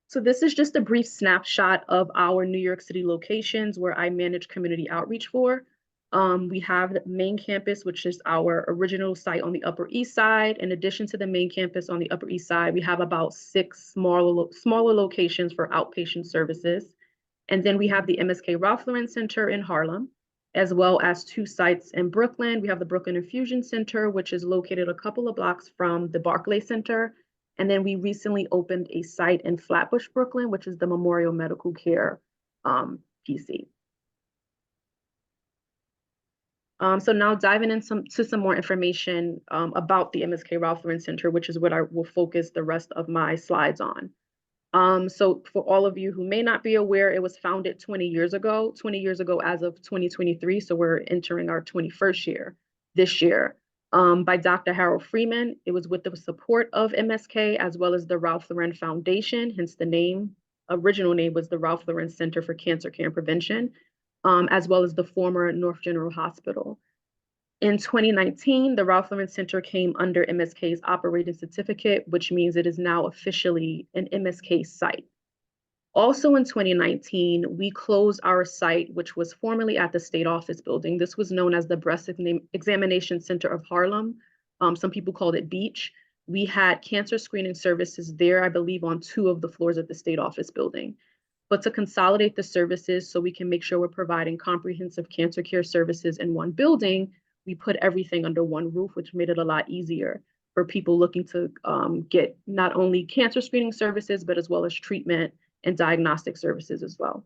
So this is just a brief snapshot of our New York City locations where I manage community outreach for. We have the main campus, which is our original site on the Upper East Side. In addition to the main campus on the Upper East Side, we have about 6 smaller locations for outpatient services. And then we have the MSK Ralph Lauren Center in Harlem, as well as 2 sites in Brooklyn. We have the Brooklyn Infusion Center, which is located a couple of blocks from the Barclay Center. And then we recently opened a site in Flatbush, Brooklyn, which is the Memorial Medical Care PC. So now diving into some more information about the MSK Ralph Lauren Center, which is what I will focus the rest of my slides on. So for all of you who may not be aware, it was founded 20 years ago as of 2023. So we're entering our 21st year this year, by Dr. Harold Freeman. It was with the support of MSK as well as the Ralph Lauren Foundation, hence the original name was the Ralph Lauren Center for Cancer Care and Prevention, as well as the former North General Hospital. In 2019, the Ralph Lauren Center came under MSK's operating certificate, which means it is now officially an MSK site. Also in 2019, we closed our site, which was formerly at the State Office building. This was known as the Breast Examination Center of Harlem. Some people called it Beach. We had cancer screening services there, I believe, on 2 of the floors of the State Office building. But to consolidate the services so we can make sure we're providing comprehensive cancer care services in one building, we put everything under one roof, which made it a lot easier for people looking to get not only cancer screening services, but as well as treatment and diagnostic services as well.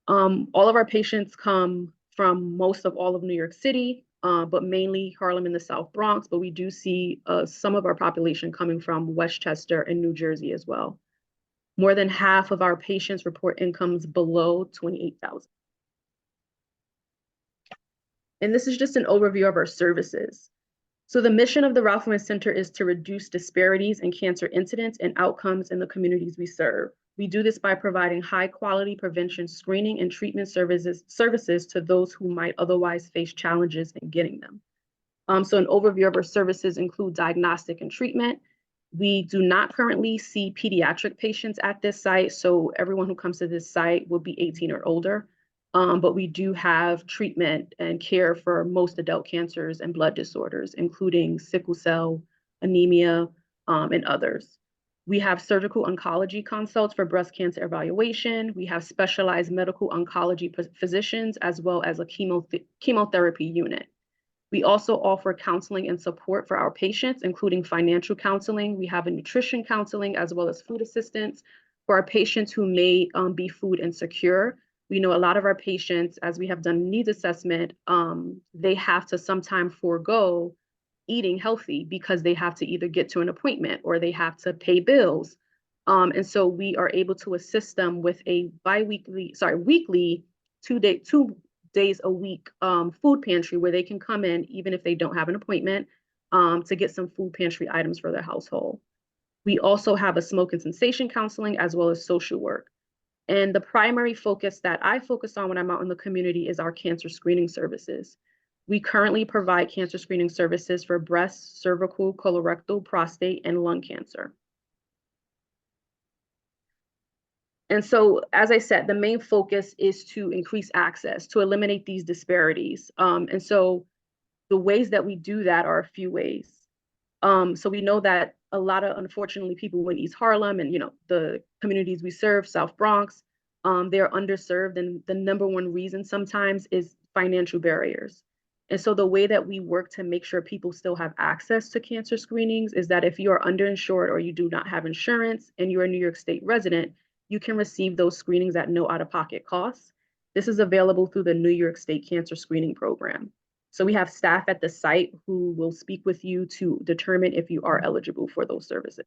All of our patients come from most of all of New York City, but mainly Harlem and the South Bronx, but we do see some of our population coming from Westchester and New Jersey as well. More than half of our patients report incomes below $28,000. And this is just an overview of our services. So the mission of the Ralph Lauren Center is to reduce disparities in cancer incidence and outcomes in the communities we serve. We do this by providing high-quality prevention screening and treatment services to those who might otherwise face challenges in getting them. So an overview of our services include diagnostic and treatment. We do not currently see pediatric patients at this site, so everyone who comes to this site will be 18 or older. But we do have treatment and care for most adult cancers and blood disorders, including sickle cell, anemia, and others. We have surgical oncology consults for breast cancer evaluation. We have specialized medical oncology physicians, as well as a chemotherapy unit. We also offer counseling and support for our patients, including financial counseling. We have a nutrition counseling, as well as food assistance for our patients who may be food insecure. We know a lot of our patients, as we have done needs assessment, they have to sometimes forego eating healthy because they have to either get to an appointment or they have to pay bills. And so we are able to assist them with a weekly 2 days a week food pantry where they can come in even if they don't have an appointment to get some food pantry items for their household. We also have a smoke and cessation counseling as well as social work. And the primary focus that I focus on when I'm out in the community is our cancer screening services. We currently provide cancer screening services for breast, cervical, colorectal, prostate, and lung cancer. And so, as I said, the main focus is to increase access, to eliminate these disparities. And so the ways that we do that are a few ways. So we know that a lot of, unfortunately, people in East Harlem and, the communities we serve, South Bronx, they're underserved. And the number one reason sometimes is financial barriers. And so the way that we work to make sure people still have access to cancer screenings is that if you are underinsured or you do not have insurance and you're a New York State resident, you can receive those screenings at no out-of-pocket costs. This is available through the New York State Cancer Screening Program. So we have staff at the site who will speak with you to determine if you are eligible for those services.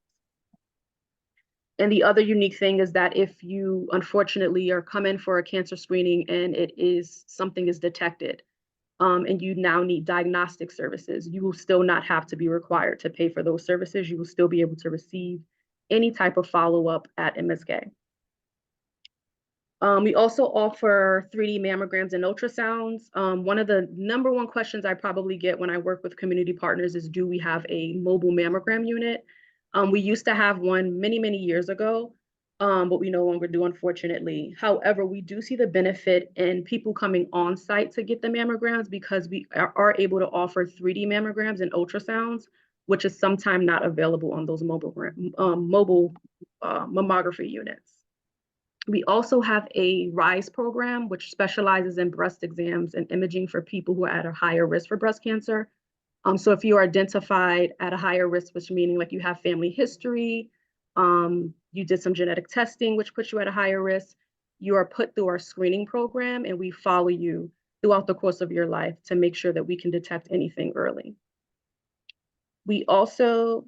And the other unique thing is that if you unfortunately are coming for a cancer screening and something is detected, and you now need diagnostic services, you will still not have to be required to pay for those services. You will still be able to receive any type of follow-up at MSK. We also offer 3D mammograms and ultrasounds. One of the number one questions I probably get when I work with community partners is, do we have a mobile mammogram unit? We used to have one many, many years ago, but we no longer do, unfortunately. However, we do see the benefit in people coming on site to get the mammograms because we are able to offer 3D mammograms and ultrasounds, which is sometimes not available on those mobile mammography units. We also have a RISE program, which specializes in breast exams and imaging for people who are at a higher risk for breast cancer. So if you are identified at a higher risk, which meaning like you have family history, you did some genetic testing, which puts you at a higher risk, you are put through our screening program and we follow you throughout the course of your life to make sure that we can detect anything early. We also,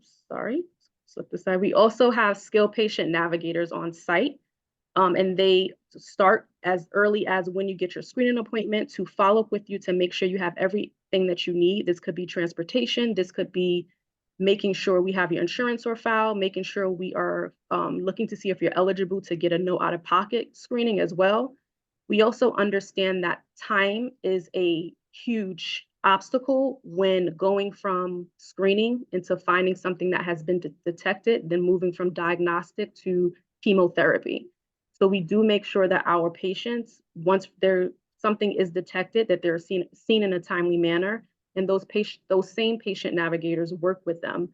we also have skilled patient navigators on site. And they start as early as when you get your screening appointment to follow up with you to make sure you have everything that you need. This could be transportation. This could be making sure we have your insurance on file, making sure we are looking to see if you're eligible to get a no out-of-pocket screening as well. We also understand that time is a huge obstacle when going from screening into finding something that has been detected, then moving from diagnostic to chemotherapy. So we do make sure that our patients, once something is detected, that they're seen in a timely manner, and those same patient navigators work with them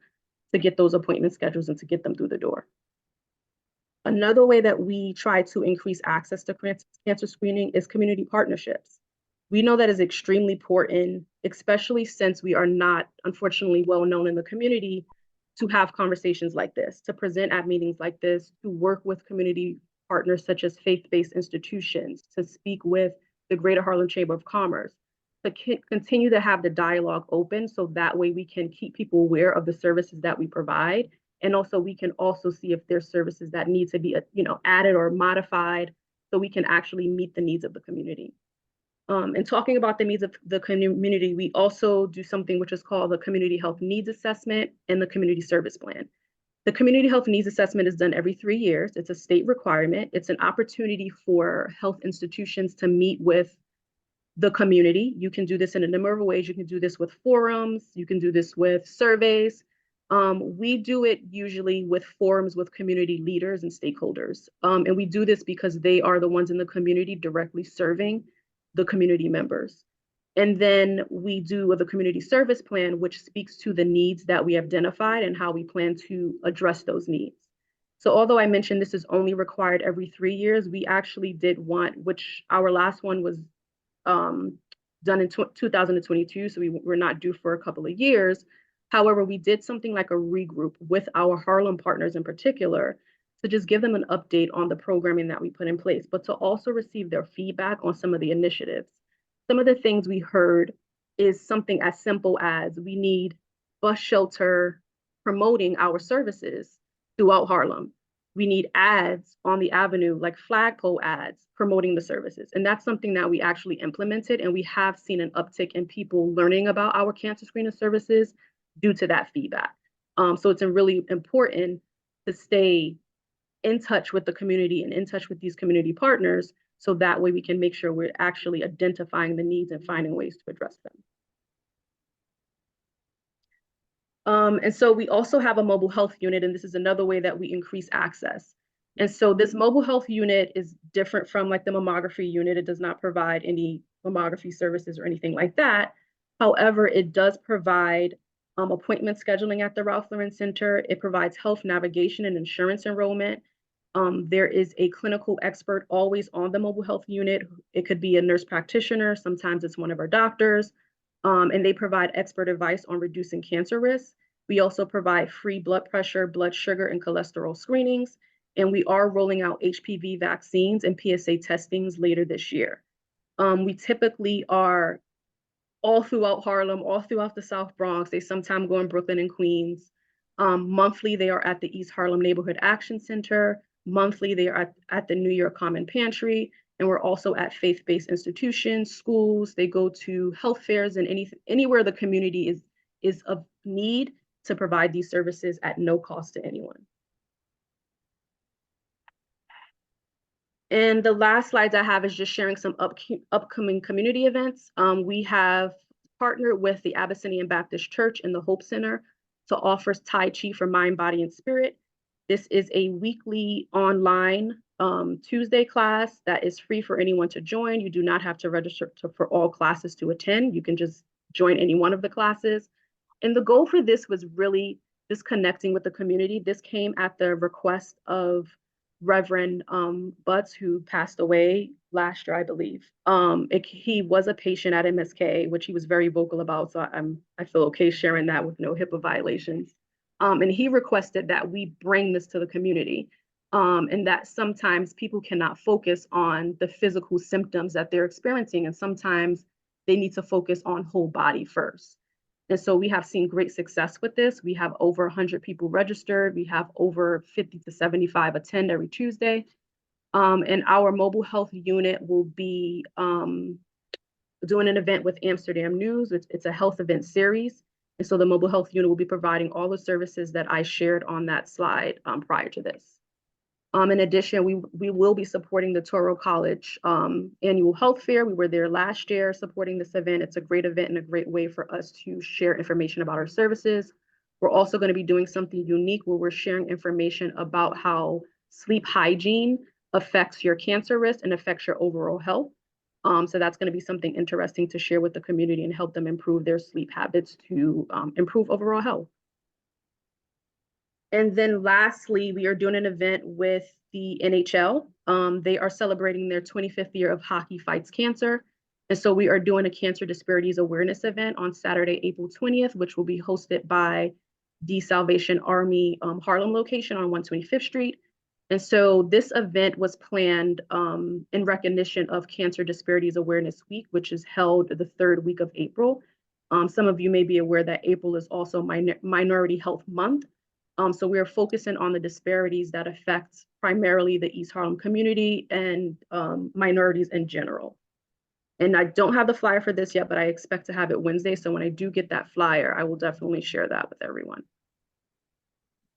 to get those appointment schedules and to get them through the door. Another way that we try to increase access to cancer screening is community partnerships. We know that is extremely important, especially since we are not, unfortunately, well known in the community to have conversations like this, to present at meetings like this, to work with community partners such as faith-based institutions, to speak with the Greater Harlem Chamber of Commerce, to continue to have the dialogue open so that way we can keep people aware of the services that we provide. And also we can also see if there's services that need to be added or modified so we can actually meet the needs of the community. And talking about the needs of the community, we also do something which is called the Community Health Needs Assessment and the Community Service Plan. The community health needs assessment is done every 3 years. It's a state requirement. It's an opportunity for health institutions to meet with the community. You can do this in a number of ways. You can do this with forums. You can do this with surveys. We do it usually with forums with community leaders and stakeholders. And we do this because they are the ones in the community directly serving the community members. And then we do the community service plan, which speaks to the needs that we identified and how we plan to address those needs. So although I mentioned this is only required every 3 years, we actually did want, which our last one was done in 2022, so we were not due for a couple of years. However, we did something like a regroup with our Harlem partners in particular to just give them an update on the programming that we put in place, but to also receive their feedback on some of the initiatives. Some of the things we heard is something as simple as we need bus shelter promoting our services throughout Harlem. We need ads on the avenue, like flagpole ads promoting the services. And that's something that we actually implemented, and we have seen an uptick in people learning about our cancer screening services due to that feedback. So it's really important to stay in touch with the community and in touch with these community partners, so that way we can make sure we're actually identifying the needs and finding ways to address them. And so we also have a mobile health unit, and this is another way that we increase access. And so this mobile health unit is different from like the mammography unit. It does not provide any mammography services or anything like that. However, it does provide appointment scheduling at the Ralph Lauren Center. It provides health navigation and insurance enrollment. There is a clinical expert always on the mobile health unit. It could be a nurse practitioner. Sometimes it's one of our doctors. And they provide expert advice on reducing cancer risks. We also provide free blood pressure, blood sugar, and cholesterol screenings. And we are rolling out HPV vaccines and PSA testings later this year. We typically are all throughout Harlem, all throughout the South Bronx. They sometimes go in Brooklyn and Queens. Monthly, they are at the East Harlem Neighborhood Action Center. Monthly, they are at the New York Common Pantry. And we're also at faith-based institutions, schools. They go to health fairs and anywhere the community is of need to provide these services at no cost to anyone. And the last slides I have is just sharing some upcoming community events. We have partnered with the Abyssinian Baptist Church and the Hope Center to offer Tai Chi for mind, body, and spirit. This is a weekly online Tuesday class that is free for anyone to join. You do not have to register for all classes to attend. You can just join any one of the classes. And the goal for this was really just connecting with the community. This came at the request of Reverend Butts, who passed away last year, I believe. He was a patient at MSK, which he was very vocal about, so I feel okay sharing that with no HIPAA violations. And he requested that we bring this to the community, and that sometimes people cannot focus on the physical symptoms that they're experiencing, and sometimes they need to focus on whole body first. And so we have seen great success with this. We have over 100 people registered. We have over 50 to 75 attend every Tuesday. And our mobile health unit will be doing an event with Amsterdam News. It's a health event series. And so the mobile health unit will be providing all the services that I shared on that slide prior to this. In addition, we will be supporting the Toro College annual health fair. We were there last year supporting this event. It's a great event and a great way for us to share information about our services. We're also going to be doing something unique where we're sharing information about how sleep hygiene affects your cancer risk and affects your overall health. So that's going to be something interesting to share with the community and help them improve their sleep habits to improve overall health. And then lastly, we are doing an event with the NHL. They are celebrating their 25th year of Hockey Fights Cancer. And so we are doing a cancer disparities awareness event on Saturday, April 20th, which will be hosted by the Salvation Army Harlem location on 125th Street. And so this event was planned in recognition of Cancer Disparities Awareness Week, which is held the third week of April. Some of you may be aware that April is also Minority Health Month. So we're focusing on the disparities that affect primarily the East Harlem community and minorities in general. And I don't have the flyer for this yet, but I expect to have it Wednesday. So when I do get that flyer, I will definitely share that with everyone.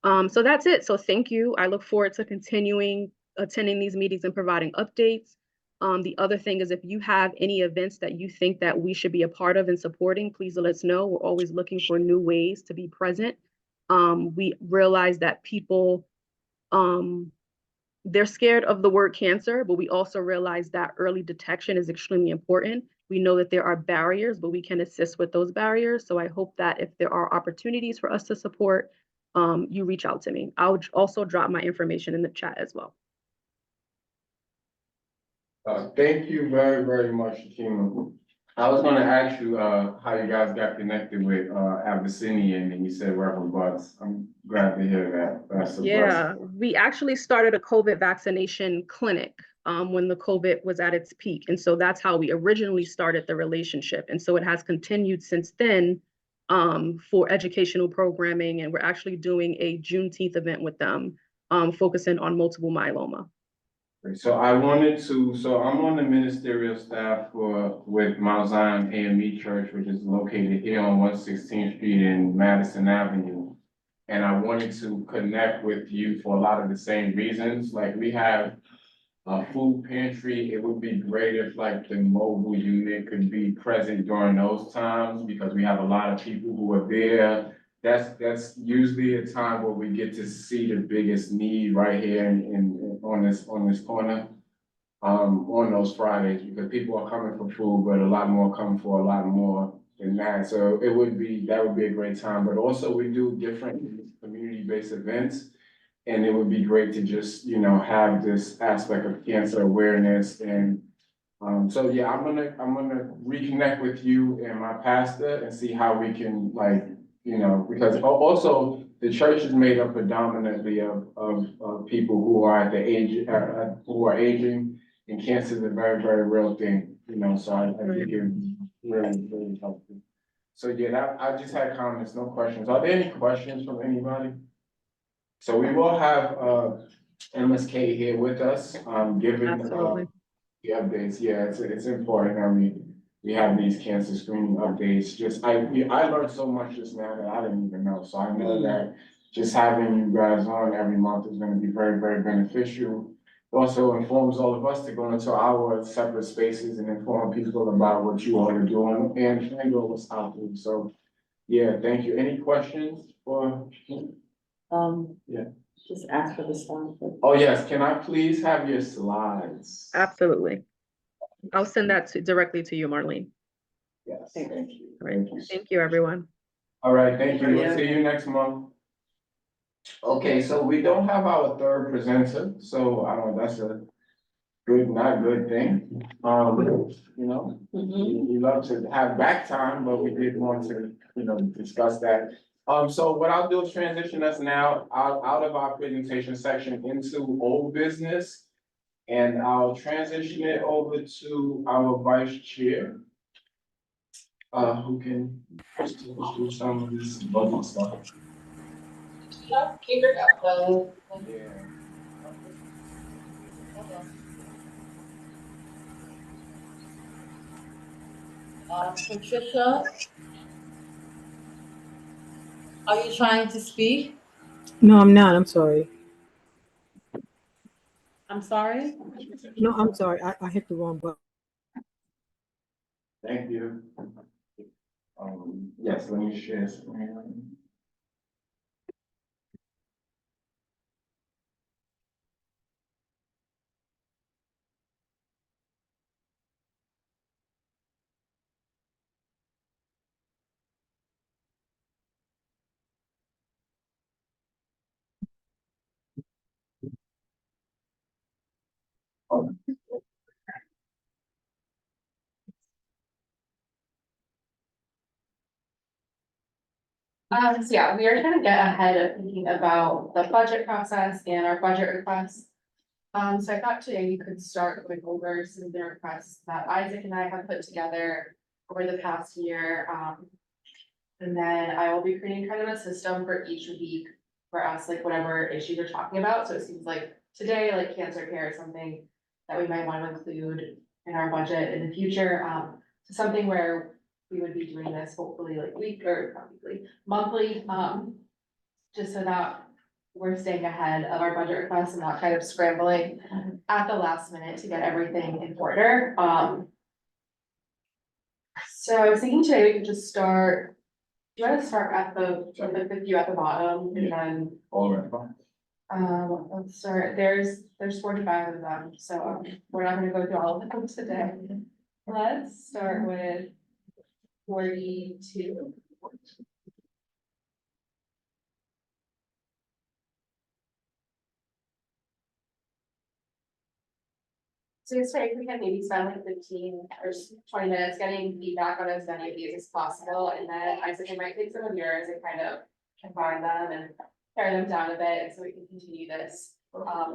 So that's it. So thank you. I look forward to continuing attending these meetings and providing updates. The other thing is if you have any events that you think that we should be a part of and supporting, please let us know. We're always looking for new ways to be present. We realize that people, they're scared of the word cancer, but we also realize that early detection is extremely important. We know that there are barriers, but we can assist with those barriers. So I hope that if there are opportunities for us to support, you reach out to me. I'll also drop my information in the chat as well. Thank you very, very much, Shakima. I was gonna ask you, how you guys got connected with, Abyssinian, and you said Reverend Butts. I'm glad to hear that. That's a Yeah, blessing. we actually started a COVID vaccination clinic when the COVID was at its peak. And so that's how we originally started the relationship. And so it has continued since then for educational programming. And we're actually doing a Juneteenth event with them, focusing on multiple myeloma. So I'm on the ministerial staff with Mount Zion AME Church, which is located here on 116th Street in Madison Avenue. And I wanted to connect with you for a lot of the same reasons, like we have a food pantry. It would be great if like the mobile unit could be present during those times, because we have a lot of people who are there. That's usually a time where we get to see the biggest need right here on this corner. On those Fridays, because people are coming for food, but a lot more coming for a lot more than that. So that would be a great time, but also we do different community-based events. And it would be great to just, have this aspect of cancer awareness and, so yeah, I'm gonna reconnect with you and my pastor and see how we can because also the church is made up predominantly of people who are at the age, who are aging, and cancer is a very, very real thing, so I think it really, really helpful. So yeah, I just had comments, no questions. Are there any questions from anybody? So we will have MSK here with us, giving Absolutely. the updates. Yeah, it's important. I mean, we have these cancer screening updates. I learned so much just now that I didn't even know. So I know that just having you guys on every month is gonna be very, very beneficial. Also informs all of us to go into our separate spaces and inform people about what you all are doing and what's out there. So, yeah, thank you. Any questions for? Yeah. Just ask for the slide. Oh, yes, can I please have your slides? Absolutely. I'll send that directly to you, Marlene. Yes, thank you. All right. Thank you, everyone. All right, thank you. We'll see you next month. Okay, so we don't have our third presenter, so that's a not good thing. We love to have back time, but we did want to, discuss that. So what I'll do is transition us now out of our presentation section into old business. And I'll transition it over to our vice chair. Who can do some of this budget stuff. Keep it up, though. Yeah. Patricia? Are you trying to speak? No, I'm not. I'm sorry. I'm sorry? No, I'm sorry. I hit the wrong button. Thank you. Yes, let me share screen. So yeah, we are trying to get ahead of thinking about the budget process and our budget requests. So I thought today we could start going over some of the requests that Isaac and I have put together over the past year. And then I will be creating kind of a system for each week for us, like whatever issue you're talking about. So it seems like today, like cancer care is something that we might want to include in our budget in the future. So something where we would be doing this hopefully like not weekly, monthly, just so that we're staying ahead of our budget requests and not kind of scrambling at the last minute to get everything in order. So I was thinking today we could just start, do you want to start at the view at the bottom and then, All right, fine. let's start, there's 45 of them, so we're not gonna go through all of them today. Let's start with 42. So it's right, we can maybe spend like 15 or 20 minutes getting feedback on as many of these as possible, and then I think I might take some of yours and kind of combine them and pare them down a bit, and so we can continue this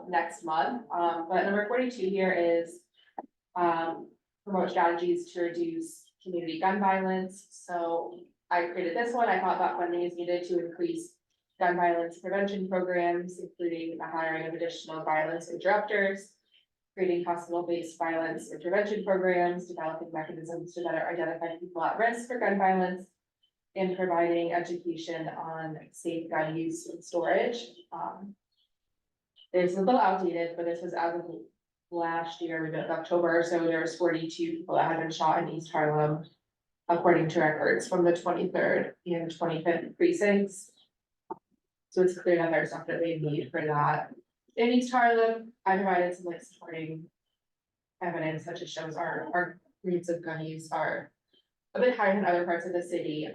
next month. But number 42 here is promote strategies to reduce community gun violence. So I created this one. I thought that funding is needed to increase gun violence prevention programs, including the hiring of additional violence interrupters, creating hospital-based violence intervention programs, developing mechanisms to better identify people at risk for gun violence, and providing education on safe gun use and storage. It's a little outdated, but this was as of last year, maybe October, so there was 42 people that had been shot in East Harlem, according to records from the 23rd and 25th precincts. So it's clear that there's definitely a need for that. In East Harlem, I provided some like supporting evidence that just shows our rates of gun use are a bit higher than other parts of the city.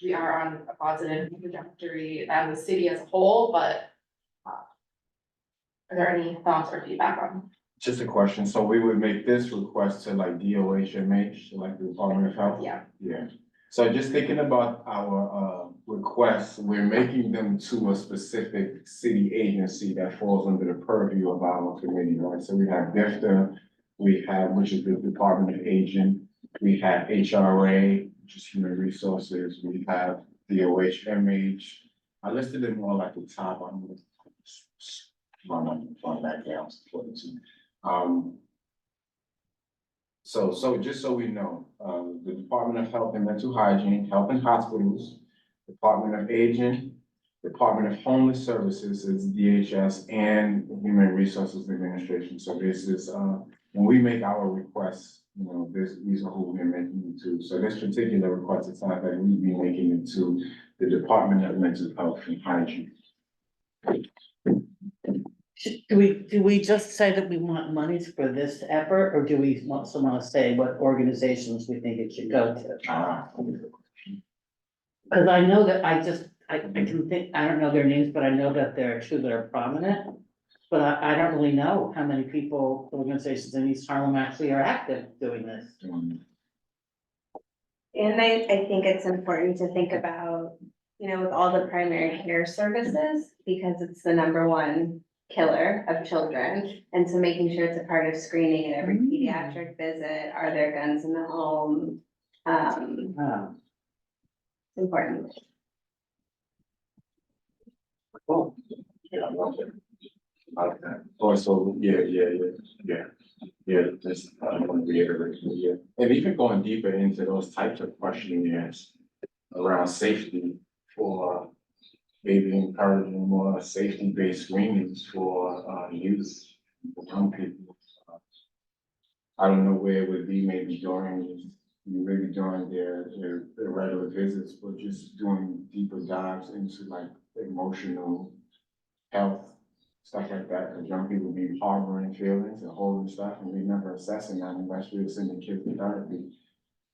We are on a positive trajectory as a city as a whole, but are there any thoughts or feedback on? Just a question, so we would make this request to like DOHMH, like the Department of Health? Yeah. Yeah, so just thinking about our requests, we're making them to a specific city agency that falls under the purview of our committee, right? So we have DEFTA, we have, which is the Department of Aging, we have HRA, which is Human Resources, we have DOHMH. I listed them all at the top, I'm gonna run that down. So just so we know, the Department of Health and Mental Hygiene, Health and Hospitals, Department of Aging, Department of Homeless Services is DHS, and Human Resources Administration. So this is, when we make our requests, you know, these are who we're making it to. So this particular request, it's not that we'd be making it to the Department of Mental Health and Hygiene. Do we just say that we want monies for this effort, or do we also want to say what organizations we think it should go to? Cause I know that I can think, I don't know their names, but I know that there are two that are prominent. But I don't really know how many people, organizations in East Harlem actually are active doing this. And I think it's important to think about, you know, with all the primary care services, because it's the #1 killer of children. And so making sure it's a part of screening at every pediatric visit, are there guns in the home? It's important. Cool. Yeah, I love it. Like that. Also, yeah, just, I want to reiterate, yeah. And even going deeper into those types of questionnaires around safety for maybe encouraging more safety-based screenings for youth, for young people. I don't know where it would be, maybe during their regular visits, but just doing deeper dives into like emotional health, stuff like that, because young people be harboring feelings and holding stuff, and we never assessing that unless we're sending kids to therapy.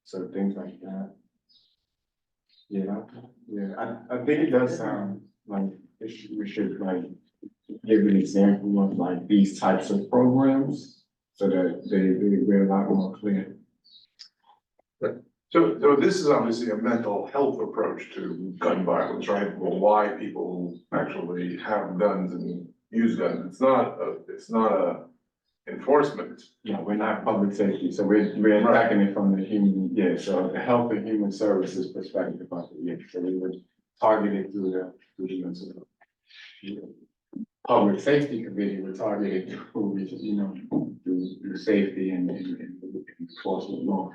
So things like that. Yeah, I think it does sound like we should like give an example of like these types of programs so that we're a lot more clear. So this is obviously a mental health approach to gun violence, right? Well, why people actually have guns and use guns. It's not a enforcement. Yeah, we're not public safety, so we're attacking it from the human, so the health and human services perspective of it, so we would target it through the mental health. Public safety committee, we're targeting through, through safety and enforcement law.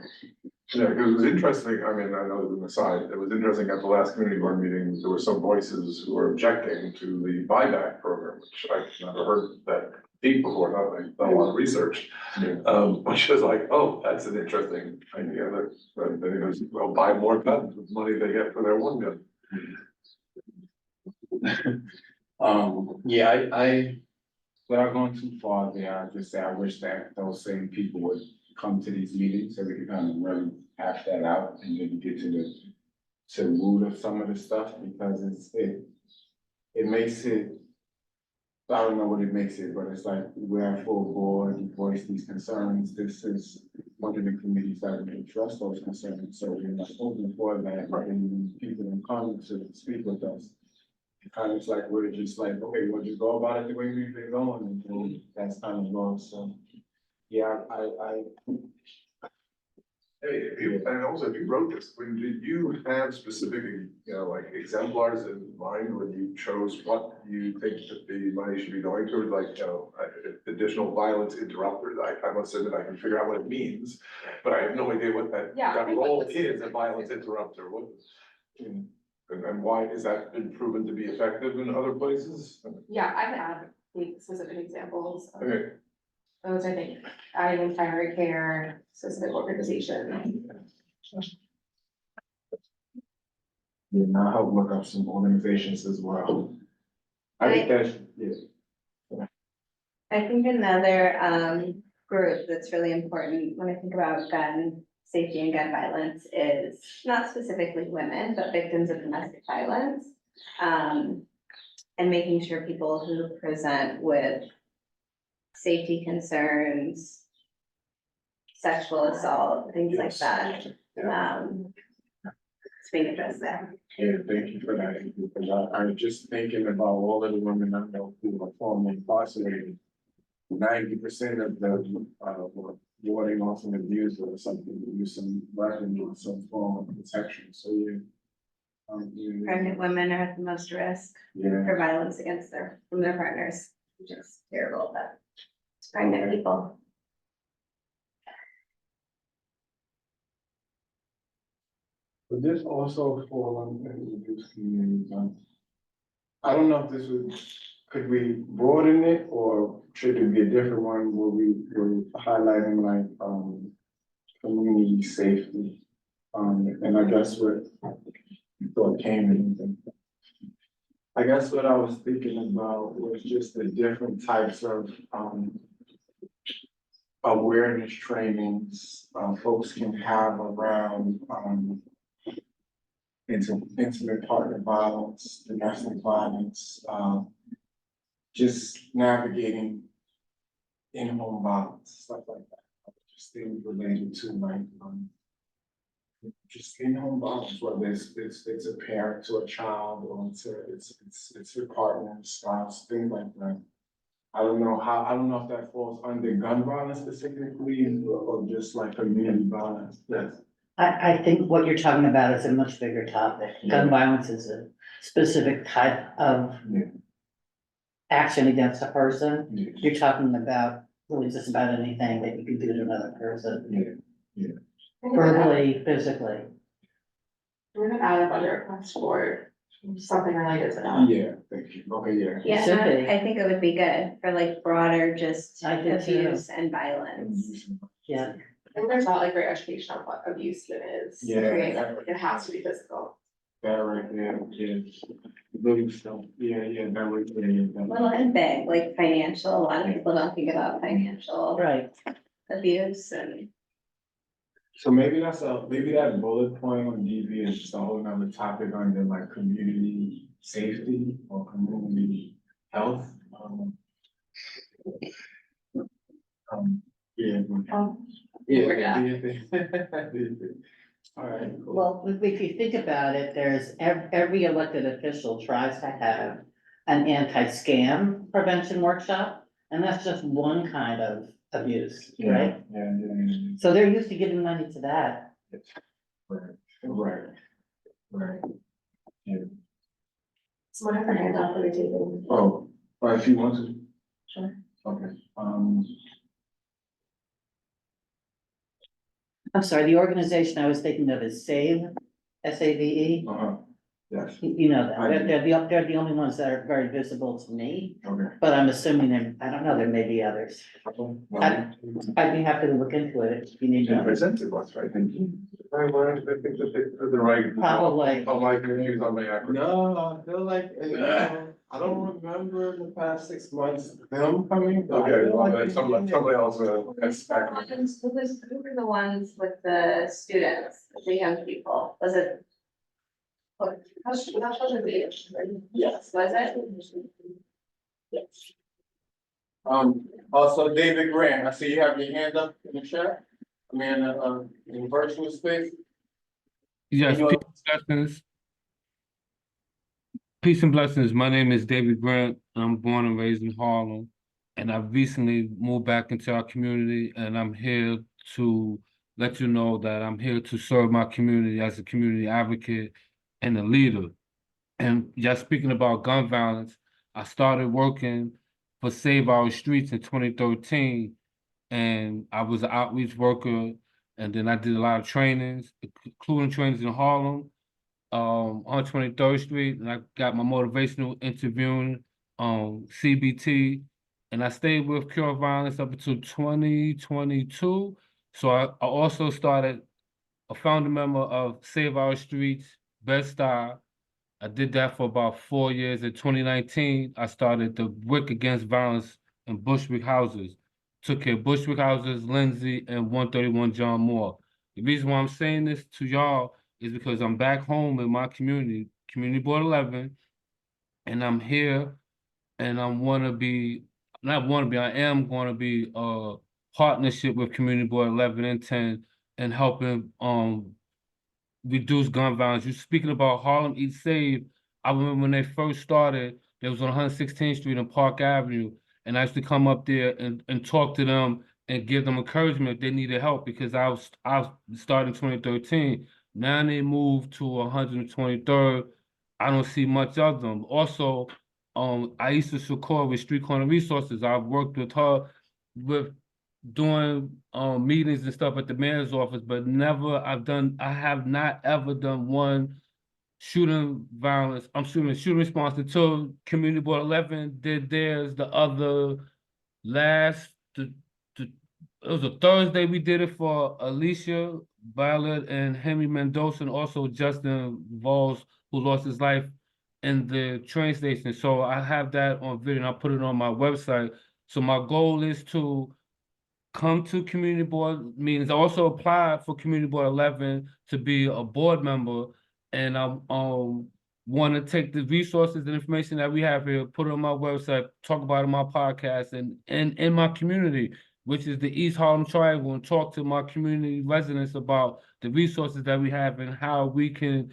Yeah, because it was interesting, I mean, I know it was an aside, it was interesting at the last community board meeting, there were some voices who were objecting to the buyback program, which I've never heard that deep before, not like, done a lot of research. Which was like, oh, that's an interesting idea, that, then it goes, well, buy more guns with money they get for their one gun. Yeah, I, without going too far there, I just say I wish that those same people would come to these meetings so we could kind of really hash that out and then get to the root of some of the stuff, because it makes it, I don't know what it makes it, but it's like we're full board, you voice these concerns, this is one of the committees that would address those concerns, so we're not open for that, and people can come to speak with us. It kind of like, we're just like, okay, we'll just go about it the way we've been going, and that's kind of lost, so. Yeah, Hey, and also, if you wrote this, when did you have specific, like exemplars in mind when you chose what you think that the money should be going towards, like, additional violence interrupters? I must admit, I can figure out what it means, but I have no idea what that role is, a violence interrupter, what? And why, is that been proven to be effective in other places? Yeah, I can add the specific examples. Okay. Those, I think, I in primary care, specific organization. yeah, now help look up some organizations as well. I think that's, yeah. I think another group that's really important when I think about gun safety and gun violence is not specifically women, but victims of domestic violence. And making sure people who present with safety concerns, sexual assault, things like that. It's being addressed there. Yeah, thank you for that, because I'm just thinking about all of the women I know who are formerly incarcerated. 90% of them were warding off an abuser or something, use some weapon or some form of protection, so yeah. Pregnant women are at the most risk for violence against from their partners, which is terrible, but it's pregnant people. But this also fall under reduced communities. I don't know if this could we broaden it, or should it be a different one where we're highlighting like, community safety? And I guess what came in. I guess what I was thinking about was just the different types of, awareness trainings, folks can have around, intimate partner violence, domestic violence, just navigating in-home violence, stuff like that. Just things related to like, just in-home violence, whether it's a parent to a child, or it's your partner, spouse, things like that. I don't know if that falls under gun violence specifically, or just like community violence. Yes. I think what you're talking about is a much bigger topic. Gun violence is a specific type of action against a person. You're talking about really just about anything that you can do to another person. Verbally, physically. We're gonna add a budget request for something related to that. Yeah, thank you. Okay, yeah. Yeah, Should no, be. I think it would be good for like broader just I do too. abuse and violence. Yeah. And there's not like great education on what abuse even is. Yeah. It has to be physical. That right there, yeah. Really, so, yeah, that right there. Little and big, like financial, a lot of people don't think about financial Right. abuse and. So maybe maybe that bullet point on DV is just a whole nother topic under like community safety or community health. Yeah. All right. Cool. Well, if you think about it, there's every elected official tries to have an anti-scam prevention workshop, and that's just one kind of abuse, right? Yeah. So they're used to giving money to that. Right. Yeah. Someone have their hand up for the table. Oh, well, if you want to. Sure. Okay, I'm sorry, the organization I was thinking of is SAVE, SAVE. Yes, You know that, they're the only ones that are very visible to me, okay. but I'm assuming there, I don't know, there may be others. I'd be happy to look into it if you need Yeah, to. presented once, right? I think that they're the right. Probably. Oh, my confused on my acronym. No, I feel like, I don't remember the past 6 months them coming. but I Okay, feel well, like then they somebody did. else, has Who were the ones with the students, the young people? Was it? How should it be? Yes, was it? Yes. Also David Grant, I see you have your hand up in the chat. I mean, in virtual space. Yes, You- peace and blessings. Peace and blessings. My name is David Grant. I'm born and raised in Harlem, and I've recently moved back into our community, and I'm here to let you know that I'm here to serve my community as a community advocate and a leader. And just speaking about gun violence, I started working for Save Our Streets in 2013, and I was an outreach worker, and then I did a lot of trainings, including trainings in Harlem, on 23rd Street, and I got my motivational interviewing CBT, and I stayed with Cure Violence up until 2022. So I also started a founder member of Save Our Streets, Bed-Stuy. I did that for about 4 years. In 2019, I started the Wick Against Violence in Bushwick Houses. Took care of Bushwick Houses, Lindsay, and 131 John Moore. The reason why I'm saying this to y'all is because I'm back home in my community, Community Board 11, and I'm here, and I am going to be partnership with Community Board 11 and 10 and helping reduce gun violence. You're speaking about Harlem Eat Save. I remember when they first started, they was on 116th Street and Park Avenue, and I used to come up there and talk to them and give them encouragement if they needed help, because I started in 2013. Now they moved to 123rd. I don't see much of them. Also, Aisha Shakur with Street Corner Resources. I've worked with her with doing meetings and stuff at the mayor's office, but I have not ever done one shooting response until Community Board 11 did theirs. The other it was a Thursday we did it for Alicia Violet and Henry Mendoza, and also Justin Vols, who lost his life in the train station. So I have that on video and I put it on my website. So my goal is to come to community board meetings. I also applied for Community Board 11 to be a board member, and I want to take the resources and information that we have here, put it on my website, talk about it on my podcast, and in my community, which is the East Harlem Triangle, and talk to my community residents about the resources that we have and how we can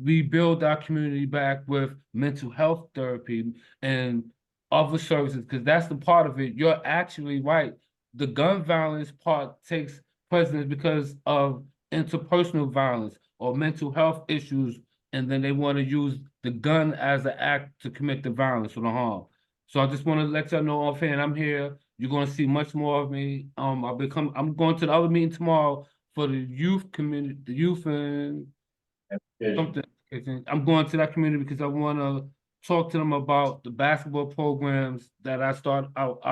rebuild our community back with mental health therapy and other services, because that's the part of it. You're actually right. The gun violence part takes precedence because of interpersonal violence or mental health issues, and then they want to use the gun as an act to commit the violence or the harm. So I just want to let y'all know offhand, I'm here. You're going to see much more of me. I'm going to the other meeting tomorrow for the youth community, the youth and something. I'm going to that community because I want to talk to them about the basketball programs that I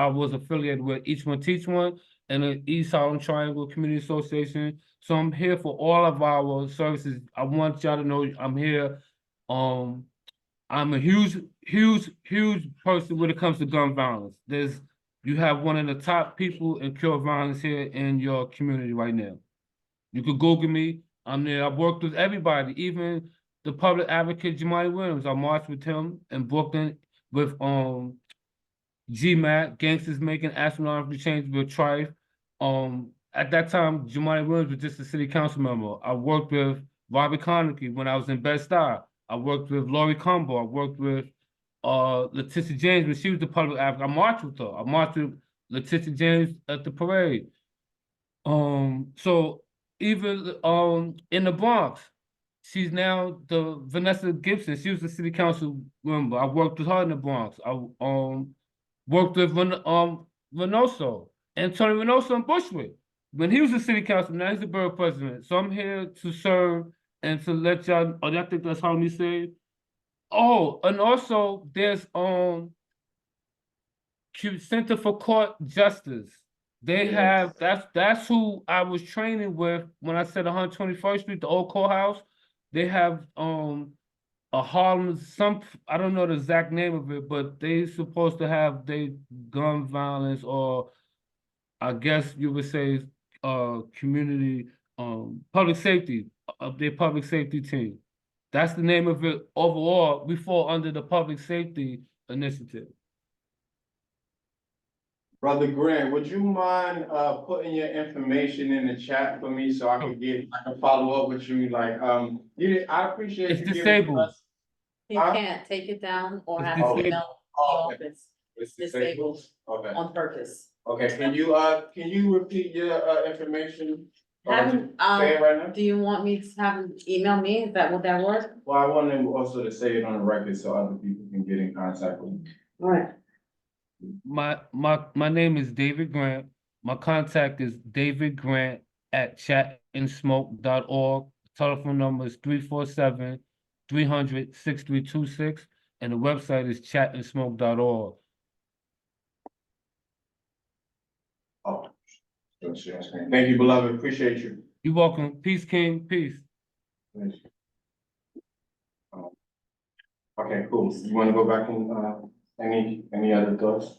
was affiliated with, Each One Teach One, and the East Harlem Triangle Community Association. So I'm here for all of our services. I want y'all to know I'm here. I'm a huge person when it comes to gun violence. You have one of the top people in cure violence here in your community right now. You could Google me. I'm there. I've worked with everybody, even the public advocate Jamari Williams. I marched with him in Brooklyn with GMAT, Gangsters Making Astronomical Change with Trife. At that time, Jamari Williams was just a city council member. I worked with Robbie Connicky when I was in Bed-Stuy. I worked with Lori Combo. I worked with Letitia James when she was the public advocate. I marched with her. I marched with Letitia James at the parade. So even in the Bronx, she's now the Vanessa Gibson. She was the city council member. I worked with her in the Bronx. I worked with Reynoso, Antonio Reynoso in Bushwick. when he was a city councilman, now he's a borough president. So I'm here to serve and to let y'all, I think that's how we say it. Oh, and also there's Center for Court Justice. They have, that's who I was training with when I said 121st Street, the old courthouse. They have a Harlem, I don't know the exact name of it, but they supposed to have gun violence, or I guess you would say community public safety of their public safety team. That's the name of it. Overall, we fall under the public safety initiative. Brother Grant, would you mind putting your information in the chat for me so I can follow up with you? Like, I appreciate It's you giving disabled. us. You can't take it down or It's have disabled. email the office. It's Disabled Okay. on purpose. Okay, can you repeat your information? Have him, Say it right now? do you want me to have him email me? Would that work? Well, I want him also to say it on the record so other people can get in contact with me. All right. My name is David Grant. My contact is davidgrant@chattandsmoke.org. Telephone number is 347-300-6326, and the website is chattandsmoke.org. Oh, thank you, beloved. Appreciate you. You're welcome. Peace, King. Peace. Okay, cool. You want to go back and any other thoughts?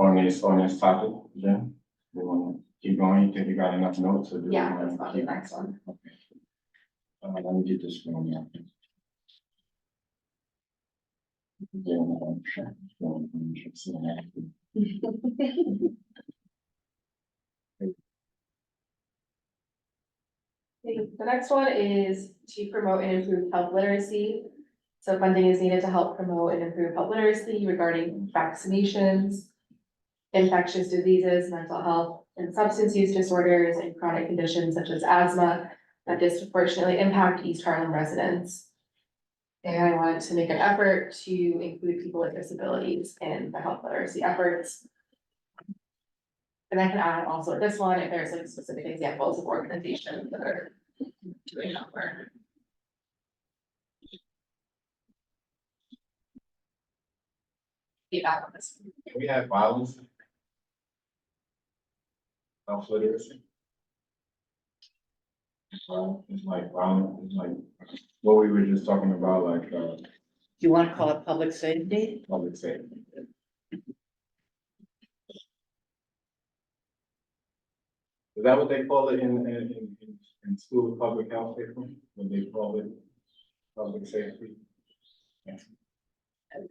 On this topic, Jen? You want to keep going? You think you got enough notes? Or do you Yeah, wanna that's about the keep- next one. Okay. Let me get this going now. The next one is to promote and improve health literacy. So funding is needed to help promote and improve health literacy regarding vaccinations, infectious diseases, mental health, and substance use disorders and chronic conditions such as asthma that disproportionately impact East Harlem residents. And I wanted to make an effort to include people with disabilities in the health literacy efforts. And I can add also this one, if there's like specific examples of organizations that are doing that work. Feedback on this. Can we have violence? Health literacy? It's like violence, it's like what we were just talking about, like Do you want to call it public safety? public safety. Is that what they call it in school, public health, when they call it public safety?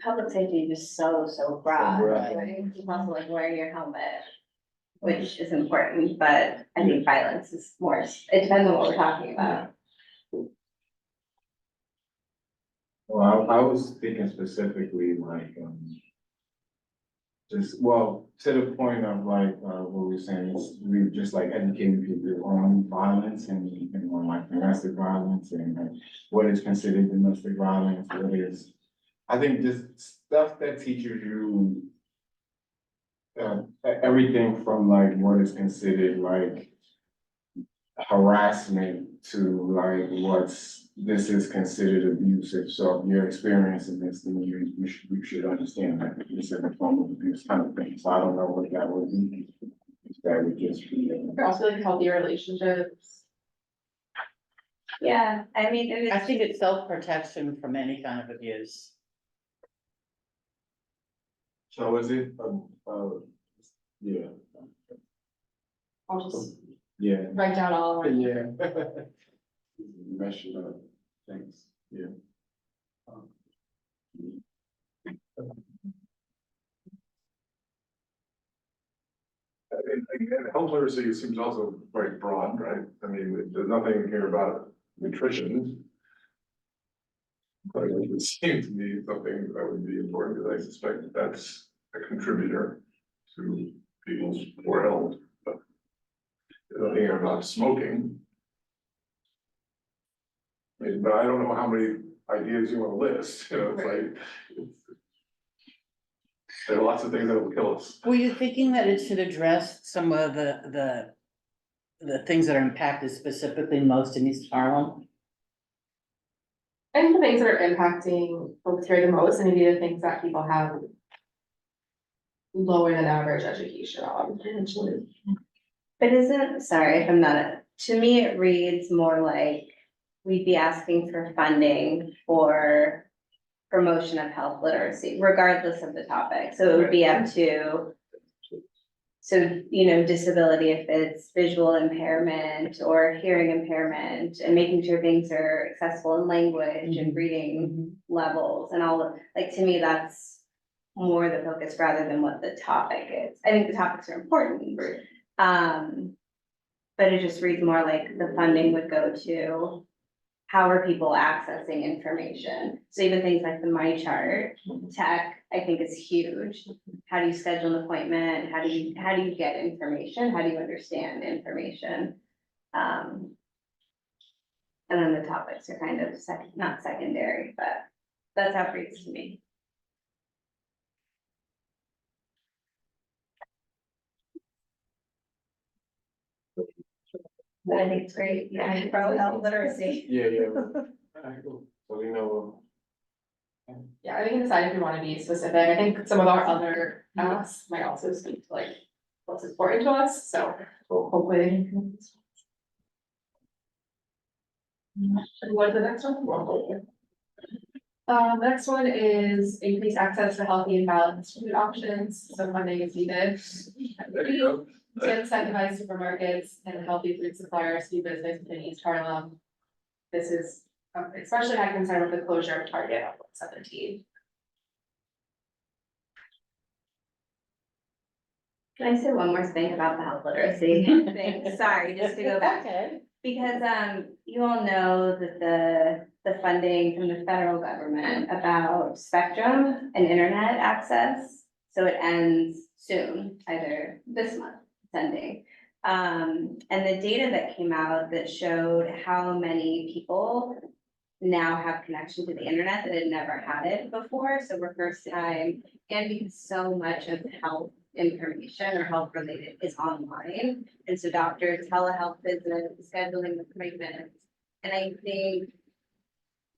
Public safety is just so broad, broad. it's also like wearing your helmet, which is important, but I think violence is more, it depends on what we're talking about. Well, I was thinking specifically like, just, well, to the point of like, what we were saying is we just like educating people on violence and on like domestic violence and like what is considered domestic violence, what is, I think just stuff that teaches you everything from like what is considered like harassment to like this is considered abusive. So if you're experiencing this, then you should understand that this is a form of abuse kind of thing. So I don't know what that would be. That would just be. Also like healthy relationships. Yeah, I mean, I think it's self-protection from any kind of abuse. So is it, yeah, I'll just yeah, write down all of them. yeah. Mesh it up, thanks, yeah. And health literacy seems also quite broad, right? I mean, there's nothing here about nutrition. But it would seem to me something that would be important, because I suspect that that's a contributor to people's poor health. But there's nothing here about smoking. I mean, but I don't know how many ideas you want to list, you know, it's like. There are lots of things that will kill us. Were you thinking that it should address some of the things that are impacted specifically most in East Harlem? I think the things that are impacting folks here the most, and maybe the things that people have lower than average education on, potentially. But isn't, sorry if I'm not, to me, it reads more like we'd be asking for funding for promotion of health literacy, regardless of the topic. So it would be up to, so, you know, disability, if it's visual impairment or hearing impairment, and making sure things are accessible in language and reading levels and all of, like, to me, that's more the focus rather than what the topic is. I think the topics are important. But it just reads more like the funding would go to how are people accessing information? So even things like the My Chart tech, I think is huge. How do you schedule an appointment? How do you get information? How do you understand information? And then the topics are kind of not secondary, but that's how it reads to me. But I think it's great, yeah, pro health literacy. Yeah. So, you know. Yeah, I think we can decide if we want to be specific. I think some of our other asks might also speak to like what's important to us, so hopefully they can. What's the next one? Next one is increased access to healthy and balanced food options, so funding is needed. There you go. To incentivize supermarkets and healthy food suppliers to do business within East Harlem. This is especially had concern with the closure of Target on 17. Can I say one more thing about the health literacy thing? Sorry, just to go back. Because you all know that the funding from the federal government about spectrum and internet access, so it ends soon, either this month, it's ending. And the data that came out that showed how many people now have connection to the internet that had never had it before, so we're first time, and because so much of health information or health related is online, and so doctors, telehealth visits, scheduling appointments, and I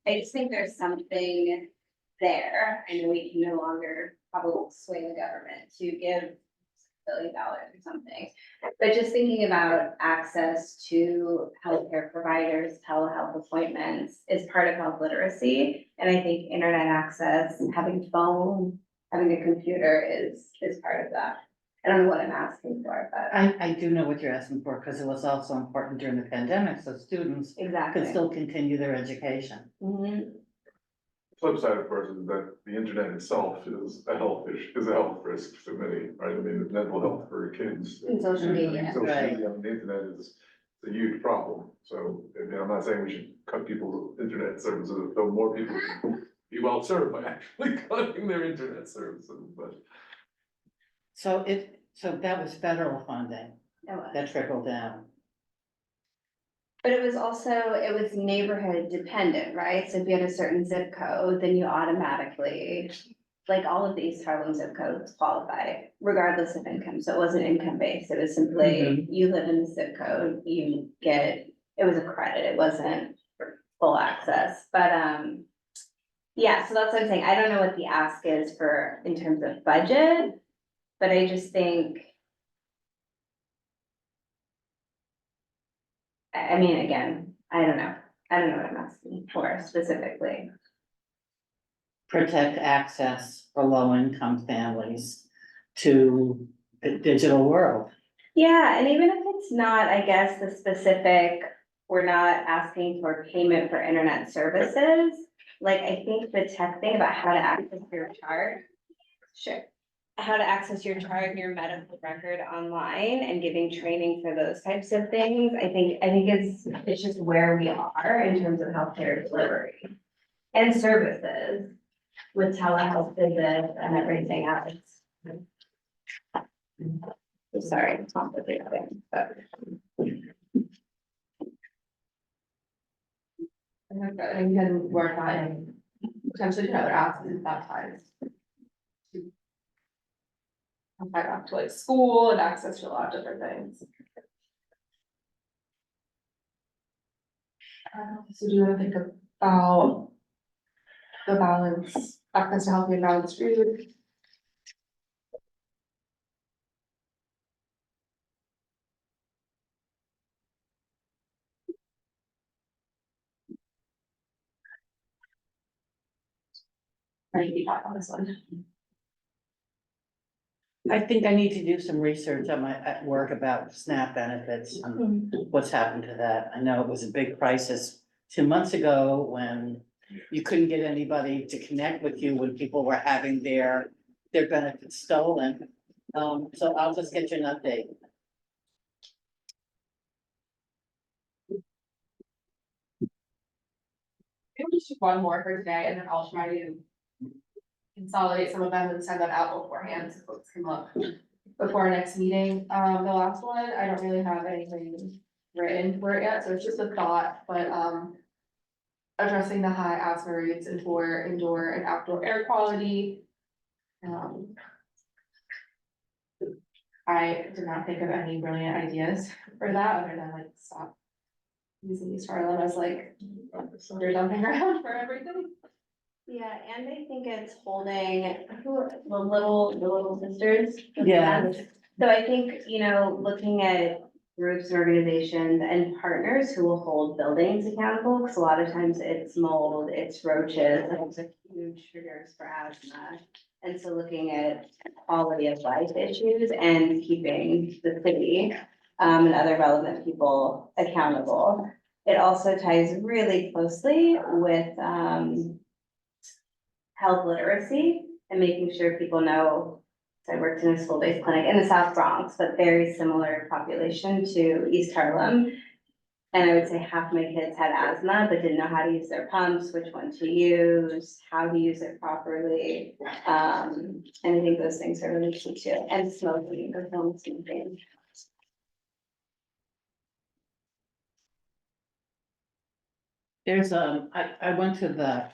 just think there's something there, and we can no longer probably sway the government to give $1 billion or something. But just thinking about access to healthcare providers, telehealth appointments is part of health literacy. And I think internet access, having phone, having a computer is part of that. I don't know what I'm asking for, but. I do know what you're asking for, because it was also important during the pandemic, so students Exactly. could still continue their education. Flip side, of course, is that the internet itself is a health issue, is a health risk to many, right? I mean, mental health for kids. And social media. Social Right. media on the internet is a huge problem. So, I mean, I'm not saying we should cut people's internet services, though more people can be well served by actually cutting their internet services, but. So that was federal funding that trickled down. But it was neighborhood dependent, right? So if you had a certain zip code, then you automatically, like all of the East Harlem zip codes qualify regardless of income. So it wasn't income based. It was simply, you live in the zip code, you get, it was a credit. It wasn't full access, but, yeah, so that's what I'm saying. I don't know what the ask is for, in terms of budget, but I just think, I mean, again, I don't know what I'm asking for specifically. Protect access for low-income families to the digital world. Yeah, and even if it's not, I guess, the specific, we're not asking for payment for internet services. Like, I think the tech thing about how to access your chart, how to access your chart and your medical record online and giving training for those types of things, I think it's just where we are in terms of healthcare delivery and services with telehealth visits and everything else. I'm sorry, it's complicated, but. I think we can work on potentially another ask at that time. Back up to like school and access to a lot of different things. So do you want to think about the balance, access to healthy and balanced food? Or you back on this one? I think I need to do some research on at work about SNAP benefits and what's happened to that. I know it was a big crisis 2 months ago when you couldn't get anybody to connect with you when people were having their benefits stolen. So I'll just get you an update. Maybe just one more for today, and then I'll try to consolidate some of them and send them out beforehand, so folks can look before our next meeting. The last one, I don't really have anything written for it yet, so it's just a thought, but, addressing the high asthma rates for indoor and outdoor air quality. I did not think of any brilliant ideas for that, other than like stop using East Harlem as like their dumping ground for everything. Yeah, and I think it's holding the little sisters. Yeah. So I think, you know, looking at groups and organizations and partners who will hold buildings accountable, because a lot of times it's mold, it's roaches, those are huge triggers for asthma. And so looking at quality of life issues and keeping the city and other relevant people accountable. It also ties really closely with health literacy and making sure people know. So I worked in a school-based clinic in the South Bronx, but very similar population to East Harlem. And I would say half my kids had asthma, but didn't know how to use their pumps, which one to use, how to use it properly. And I think those things are really key too. And smoking, or film smoking. There's I went to the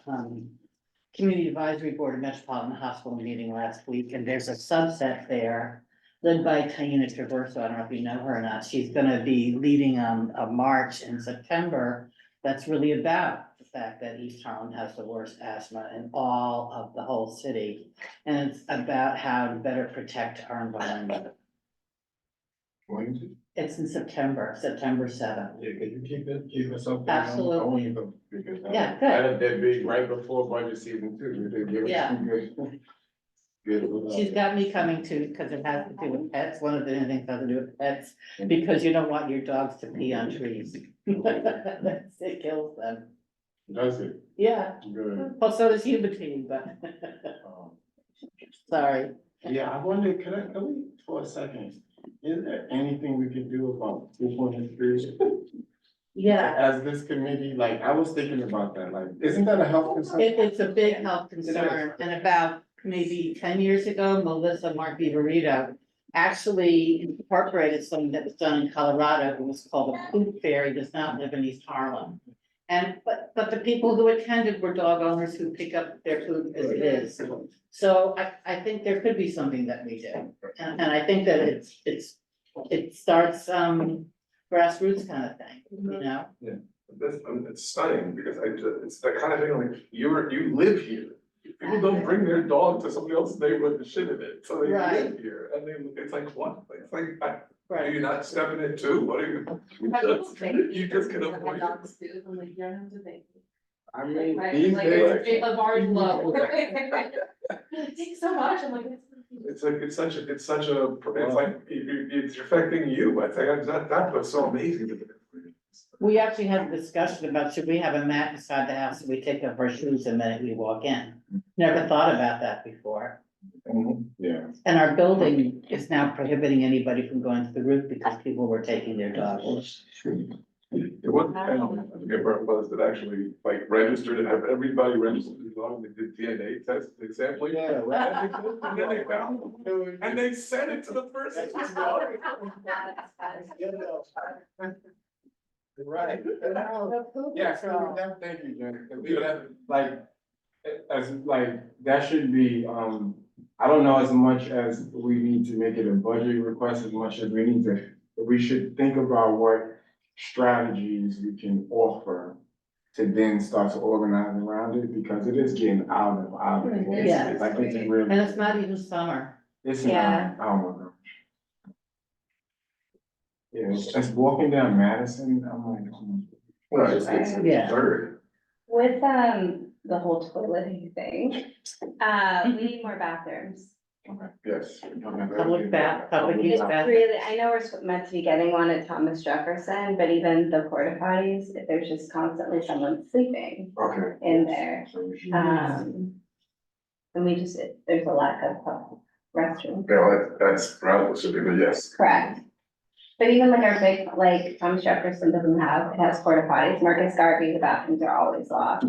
Community Advisory Board of Metropolitan Hospital meeting last week, and there's a subset there led by Taina Traverso. I don't know if you know her or not. She's gonna be leading a march in September that's really about the fact that East Harlem has the worst asthma in all of the whole city. And it's about how to better protect our environment. It's in September 7th. Yeah, could you keep us up? Absolutely. Because Yeah, I good. had that big right before budget season too. You did give us Yeah. some good. She's got me coming too, because it has to do with pets. One of the things has to do with pets, because you don't want your dogs to pee on trees. It kills them. Does it? Yeah, Good. well, so does human pee, but sorry. Yeah, I wonder, can we, for a second, is there anything we can do about people in the streets? Yeah, As this committee, like, I was thinking about that, like, isn't that a health concern? it's a big health concern, and about maybe 10 years ago, Melissa Mark-Viverito actually incorporated something that was done in Colorado. It was called a poop fairy, does not live in East Harlem. And, but the people who attended were dog owners who pick up their food as it is. So I think there could be something that we do, and I think that it starts, grassroots kind of thing, you know? It's stunning because it's that kind of thing, like, you live here. People don't bring their dog to somebody else's neighborhood to shit in it, so they Right. live here, and it's like, what? It's like, are Right. you not stepping in too? What are you? You just can avoid it. I'm like, you don't have to thank me. I mean, Right, these like, days, it's a large low. Thanks so much, I'm like. It's like, it's like, it's like, it's affecting you, I think, that's what's so amazing. We actually had a discussion about, should we have a mat beside the house, so we take off our shoes the minute we walk in? Never thought about that before. yeah. And our building is now prohibiting anybody from going to the roof because people were taking their dogs. It wasn't, I forget where it was, that actually like registered, have everybody registered as long as they did DNA test example. Yeah, right. And then they found them, and they sent it to the person. who's dog. Right. Yeah, so thank you, Jen. 'Cause we have, like, as like, that should be, I don't know as much as we need to make it a budget request as much as we should think about what strategies we can offer to then start to organize around it, because it is getting out of hand. Yeah. It's like, it's really. And it's not even summer. It's Yeah. not, oh my gosh. Yeah, it's walking down Madison, I'm like, oh my. Well, it's Yeah. absurd. With, the whole toileting thing, we need more bathrooms. Yes. Public use It's bathroom. really, I know we're meant to be getting one at Thomas Jefferson, but even the porta potties, there's just constantly someone sleeping Okay. in there. And we just, there's a lack of restrooms. Yeah, that's relatively, but yes. Correct. But even like our big, like Thomas Jefferson doesn't have, it has porta potties. Marcus Garvey, the bathrooms are always locked,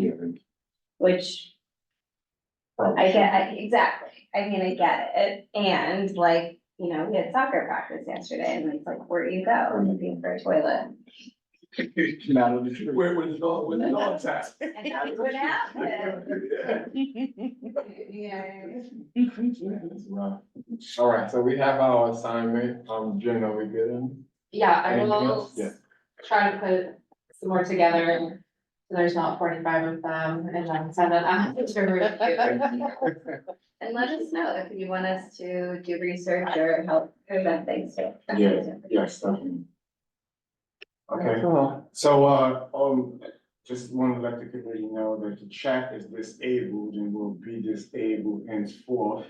which exactly. I mean, I get it. And like, you know, we had soccer practice yesterday and it's like, where do you go? I'm looking for a toilet. Where was the dog's at? And that's what happened. Yeah. All right, so we have our assignment, Jen, are we good? Yeah, I Anything will else? Yeah. try to put some more together. So there's not 45 of them and then send it out to review. And let us know if you want us to do research or help present things too. Yeah, yes, definitely. Okay, so, just want to let the committee know that the chat is disabled and will be disabled henceforth.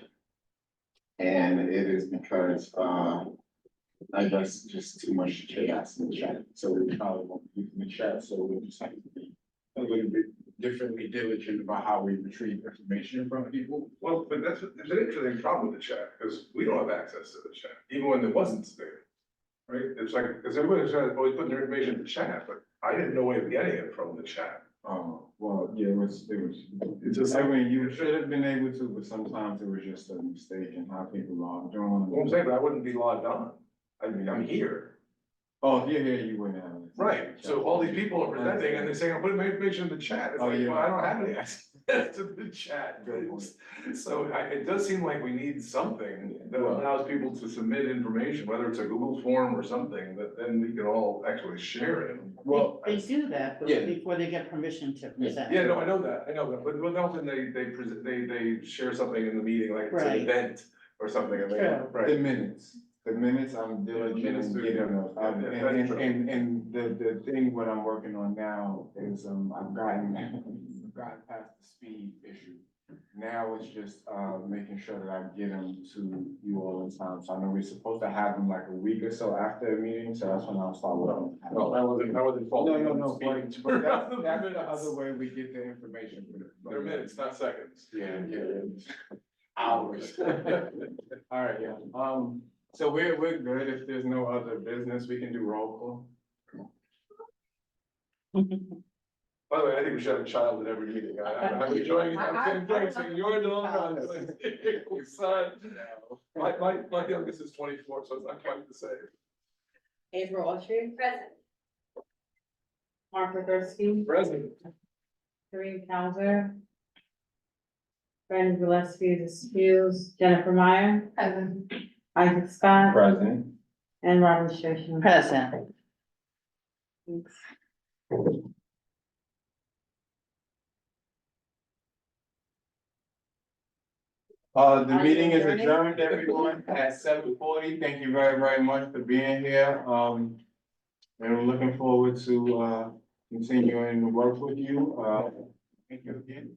And it is because, I guess just too much chaos in the chat, so we probably won't be in the chat, so we'll just have to be a little bit differently diligent about how we retrieve information from people. Well, but there's an interesting problem with the chat, because we don't have access to the chat, even when there wasn't there. Right? It's like, because everybody's trying to always put their information in the chat, but I didn't know way of getting it from the chat. Oh, well, yeah, it's just, I mean, you should have been able to, but sometimes it was just a mistake in how people logged on. Well, I'm saying, but I wouldn't be logged on. I mean, I'm here. Oh, if you're here, you wouldn't have it. Right, so all these people are presenting and they're saying, I'm putting my information in the chat. It's Oh, like, yeah. well, I don't have any access to the chat. So it does seem like we need something that allows people to submit information, whether it's a Google form or something, that then we can all actually share it. Well, They do that Yeah. before they get permission to present. Yeah, no, I know that, but often they share something in the meeting, like it's an Right. event or something. I mean, True. right. The minutes, I'm diligent Minutes in too, getting yeah. those. Yeah, that's true. And the thing what I'm working on now is, I've gotten past the speed issue. Now it's just, making sure that I get them to you all in time. So I know we're supposed to have them like a week or so after a meeting, so that's when I'll start with them. Well, I wasn't following. No, but that's the other way we get the information. They're minutes, not seconds. Yeah. Hours. All right, yeah, so we're good. If there's no other business, we can do roll call. By the way, I think we should have a child at every meeting. I'm enjoying it. I'm enjoying saying you're the one. Son. My youngest is 24, so it's not quite the same. April Austria, Present. Mark Withersky, President. Kareem Kauser, Brandon Gillespie is excused, Jennifer Meyer, Present. Isaac Scott, President. and Robert Sturgeon. Present. Thanks. The meeting is adjourned, everyone, at 7:40. Thank you very, very much for being here. And we're looking forward to, continuing to work with you. Thank you again.